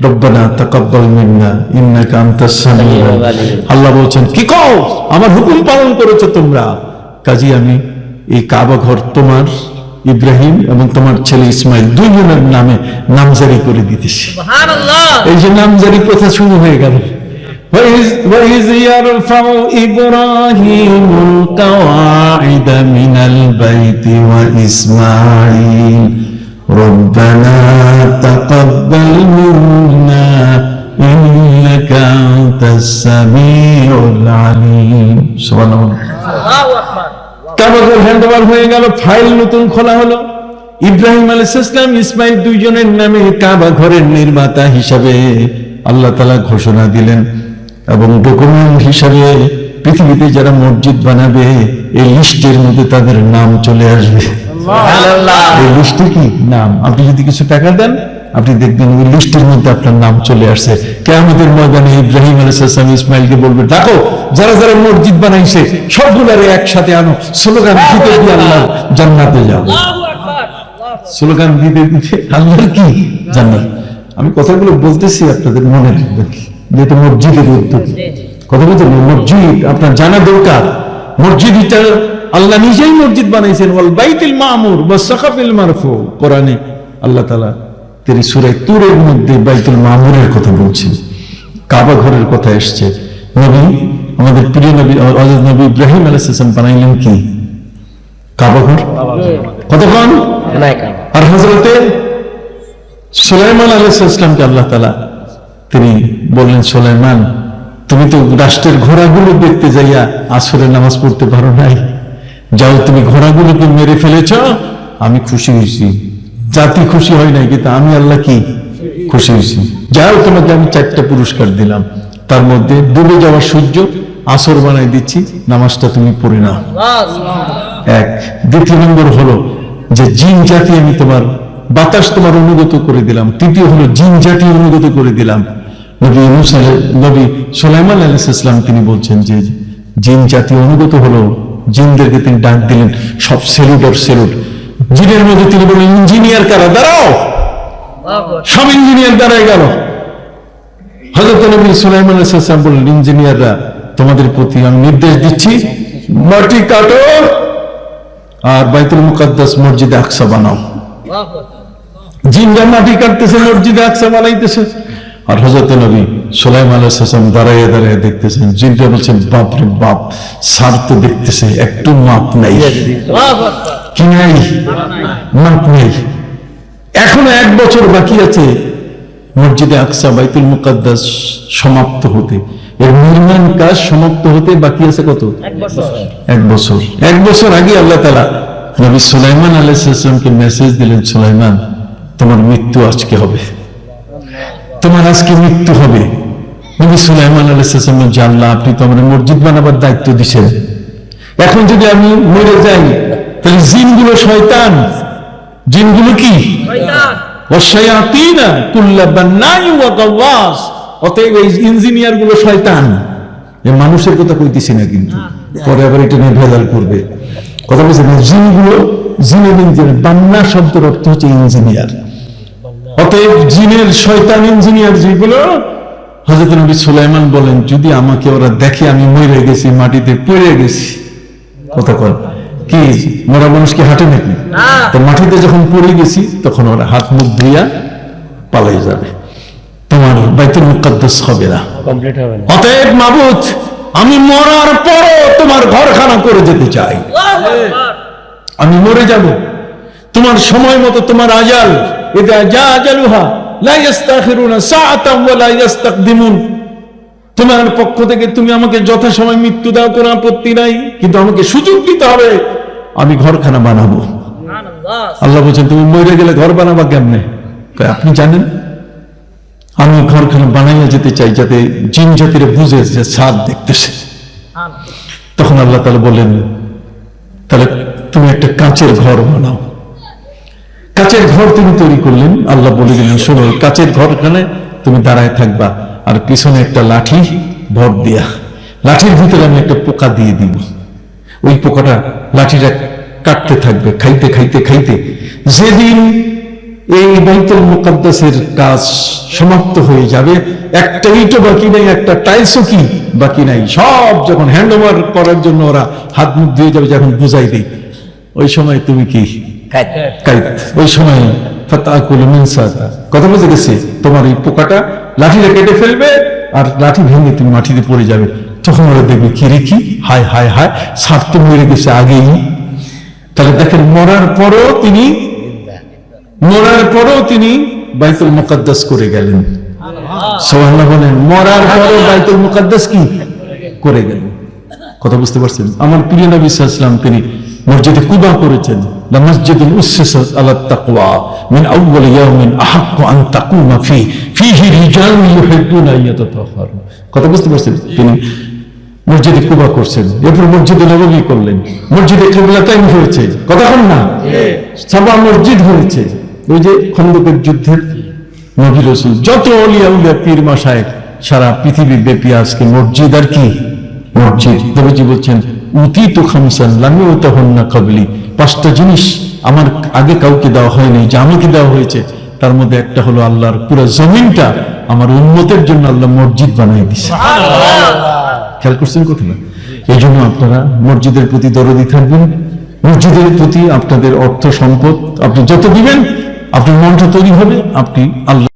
রব্বানা তাকাব্বাল মিন্না ইন্নাকা আনতাস সামিউল আলিম। আল্লাহ বলছেন কি কও, আমার হুকুম পালন করেছো তোমরা, কাজী আমি এই কাবা ঘর তোমার ইব্রাহিম এবং তোমার ছেলে ইসমাইল দুইজনের নামে নামজারি করে দিতেছি। সুবহানাল্লাহ। এই যে নামজারি প্রথা শুরু হয়ে গেল। وَإِذْ يَرْفَعُ إِبْرَاهِيمُ الْقَوَاعِدَ مِنَ الْبَيْتِ وَإِسْمَاعِيلُ رَبَّنَا تَقَبَّلْ مِنَّا إِنَّكَ أَنْتَ السَّمِيعُ الْعَلِيمُ। সুবহানাল্লাহ। আল্লাহু আকবার। কাবা ঘর হ্যান্ডওভার হয়ে গেল, ফাইল নতুন খোলা হলো। ইব্রাহিম আলাইহিস সালাম ইসমাইল দুইজনের নামে কাবা ঘরের নির্মাতা হিসাবে আল্লাহ তাআলা ঘোষণা দিলেন এবং ডকুমেন্ট হিসাবে পৃথিবীতে যারা মসজিদ বানাবে এই লিস্টের মধ্যে তাদের নাম চলে আসবে। সুবহানাল্লাহ। এই লিস্টে কি নাম, আপনি যদি কিছু টাকা দেন আপনি দেখবেন ওই লিস্টের মধ্যে আপনার নাম চলে আসছে। কিয়ামতের ময়দানে ইব্রাহিম আলাইহিস সালাম ইসমাইলকে বলবে, দেখো যারা যারা মসজিদ বানাইছে সবগুলারে একসাথে আনো, স্লোগান দিতে দিয়ে আল্লাহ জান্নাতে যাবো। আল্লাহু আকবার। স্লোগান দিতে দিতে আল্লাহর কি জান্নাত। আমি কথাগুলো বলতেছি আপনাদের মনে রাখবেন, যেহেতু মসজিদের উদ্যোগ কথা বলতে, মসজিদ আপনার জানা দরকার। মসজিদ এটা আল্লাহ নিজেই মসজিদ বানাইছেন, ওয়াল বাইতুল মামুর ওয়াস সাকাফিল মারফু। কোরআনে আল্লাহ তাআলা তিনি সূরা তুরের মধ্যে বাইতুল মামুরের কথা বলছেন, কাবা ঘরের কথা এসেছে। নবী আমাদের প্রিয় নবী হযরত নবী ইব্রাহিম আলাইহিস সালাম বানাইলেন কি কাবা ঘর, কতক্ষণ। আর হযরতে সুলাইমান আলাইহিস সালামকে আল্লাহ তাআলা তিনি বললেন, সুলাইমান তুমি তো রাষ্ট্রের ঘোড়াগুলো দেখতে যাইয়া আসরের নামাজ পড়তে পারো নাই, যাও তুমি ঘোড়াগুলোকে মেরে ফেলেছ, আমি খুশি হয়েছি। জাতি খুশি হয় নাই, কিন্তু আমি আল্লাহ কি খুশি হয়েছি। যাও তোমাকে আমি 4টা পুরস্কার দিলাম, তার মধ্যে ডুবে যাওয়া সূর্য আসর বানাই দিচ্ছি, নামাজটা তুমি পড়ে নাও। এক। দ্বিতীয় নম্বর হলো যে জিন জাতি আমি তোমার, বাতাস তোমার অনুগত করে দিলাম। তৃতীয় হলো জিন জাতি অনুগত করে দিলাম। নবী সুলাইমান আলাইহিস সালাম তিনি বলছেন যে জিন জাতি অনুগত হলো, জিনদেরকে তিনি ডাক দিলেন, সব সেলুট আর সেলুট। জিনের মধ্যে তিনি বললেন, ইঞ্জিনিয়ার কারা, দাঁড়াও। সব ইঞ্জিনিয়ার দাঁড়ায় গেল। হযরত নবী সুলাইমান আলাইহিস সালাম বললেন, ইঞ্জিনিয়াররা তোমাদের প্রতি আমি নির্দেশ দিচ্ছি, মাটি কাটো আর বাইতুল মুকাদ্দাস মসজিদে আকসা বানাও। জিনরা মাটি কাটতেছে, মসজিদে আকসা বানাইতেছে। আর হযরত নবী সুলাইমান আলাইহিস সালাম দাঁড়ায় দাঁড়ায় দেখতেছেন, জিনরা বলছেন, বাপ রে বাপ, সার তো দেখতেছে একটু মাপ নাই, কি নাই, মাপ নেই। এখনো 1 বছর বাকি আছে মসজিদে আকসা বাইতুল মুকাদ্দাস সমাপ্ত হতে। এর নির্মাণ কাজ সমাপ্ত হতে বাকি আছে কত? 1 বছর। 1 বছর। 1 বছর আগে আল্লাহ তাআলা নবী সুলাইমান আলাইহিস সালামকে মেসেজ দিলেন, সুলাইমান তোমার মৃত্যু আজকে হবে, তোমার আজকে মৃত্যু হবে। নবী সুলাইমান আলাইহিস সালাম বললেন, আল্লাহ আপনি তো আমার মসজিদ বানাবার দায়িত্ব দিয়েছেন, এখন যদি আমি মরে যাই তাহলে জিনগুলো শয়তান, জিনগুলো কি শয়তান। ওয়াশায়াতিনা কুল্লা বান্নাই ওয়া গাওয়াস। অতএব এই ইঞ্জিনিয়ার গুলো শয়তান। এই মানুষের কথা কইতেছি না, কিন্তু পরে আবার এটা নিয়ে ভেজাল করবে। কথা বলছে না, জিনগুলো, জিনের ইঞ্জিনিয়ার, বান্না শব্দের অর্থ হচ্ছে ইঞ্জিনিয়ার। অতএব জিনের শয়তান ইঞ্জিনিয়ার যেগুলো, হযরত নবী সুলাইমান বলেন, যদি আমাকে ওরা দেখে আমি মরে গেছি, মাটিতে পড়ে গেছি, কথা কর কি মরা মানুষ কি হাঁটে নাকি? তো মাটিতে যখন পড়ে গেছি তখন ওরা হাত মুখ ধুইয়া পালাই যাবে, তোমার বাইতুল মুকাদ্দাস হবে না, কমপ্লিট হবে না। অতএব মাবুদ আমি মরার পরও তোমার ঘরখানা করে যেতে চাই। আমি মরে যাব, তোমার সময় মতো তোমার আজাল, ইদা জা আজালুহা লা ইস্তাখিরুনা সাআতান ওয়া লা ইস্তাকদিমুন। তোমার পক্ষ থেকে তুমি আমাকে যথাসময় মৃত্যু দাও, কোনো আপত্তি নাই, কিন্তু আমাকে সুযোগ দিতে হবে, আমি ঘরখানা বানাবো। আল্লাহ বলছেন, তুমি মরে গেলে ঘর বানাবা কেমনে? আপনি জানেন আমি ঘরখানা বানাইয়া যেতে চাই, যাতে জিন জাতিরে বুঝে যে ছাদ দেখতেছে। তখন আল্লাহ তাআলা বলেন, তাহলে তুমি একটা কাঁচের ঘর বানাও। কাচের ঘর তিনি তৈরি করলেন। আল্লাহ বলে দিলেন, শোনো, কাচের ঘরখানে তুমি দাঁড়ায় থাকবা, আর পিছনে একটা লাঠি ভর দিয়া, লাঠির ভিতরে আমি একটা পোকা দিয়ে দিব। ওই পোকাটা লাঠিটা কাটতে থাকবে, খাইতে খাইতে খাইতে যেদিন এই বাইতুল মুকাদ্দাসের কাজ সমাপ্ত হয়ে যাবে, একটা ইটও বাকি নাই, একটা টাইলসও কি বাকি নাই, সব যখন হ্যান্ড ওভার করার জন্য ওরা হাত মুখ দিয়ে যাবে, যখন বুঝাই দেই, ওই সময় তুমি কি কাইত, ওই সময় ফাতাকুল মিন সাদা, কথা বুঝে গেছে, তোমার এই পোকাটা লাঠিটা কেটে ফেলবে আর লাঠি ভেঙে তুমি মাটিতে পড়ে যাবে। তখন ওরা দেখবে কি রে, কি হায় হায় হায়, সাপ তো মরে গেছে আগেই। তাহলে দেখেন, মরার পরও তিনি বাইতুল মুকাদ্দাস করে গেলেন। সুবহানাল্লাহ বলেন, মরার পরও বাইতুল মুকাদ্দাস কি করে গেলেন। কথা বুঝতে পারছেন? আমার প্রিয় নবী সাল্লাল্লাহু আলাইহি ওয়াসাল্লাম তিনি মসজিদে কুবা করেছেন, লা মসজিদুন উসসিসাত আলাত তাকওয়া মিন আউয়াল ইয়াউমিন আহাক্কু আন তাকুমা ফীহি রিজালুন ইউহিব্বুনা আন ইয়াতাতাহহারু। কথা বুঝতে পারছেন? তিনি মসজিদে কুবা করছেন, এরপর মসজিদে নববী করলেন, মসজিদে কিবলাতাইন হয়েছে, কথা বল না, সাবা মসজিদ হয়েছে। ওই যে খন্দকের যুদ্ধের নবী রাসূল, যত আউলিয়া উলিয়া পীর মাশায়েখ সারা পৃথিবী ব্যাপী আজকে মসজিদ আর কি মসজিদ। নবীজি বলছেন, উতিতু খামসান লাম ইউতাহুন্না ক্বাবলি, পাঁচটা জিনিস আমার আগে কাউকে দেওয়া হয়নি, যে আমাকে দেওয়া হয়েছে। তার মধ্যে একটা হলো আল্লাহর পুরো জমিনটা আমার উম্মতের জন্য আল্লাহ মসজিদ বানিয়ে দিয়েছে। খেয়াল করছেন কথাটা? এই জন্য আপনারা মসজিদের প্রতি দরদি থাকবেন, মসজিদের প্রতি আপনাদের অর্থ সম্পদ আপনি যত দিবেন, আপনার মনটা তৈরি হবে, আপনি আল্লাহ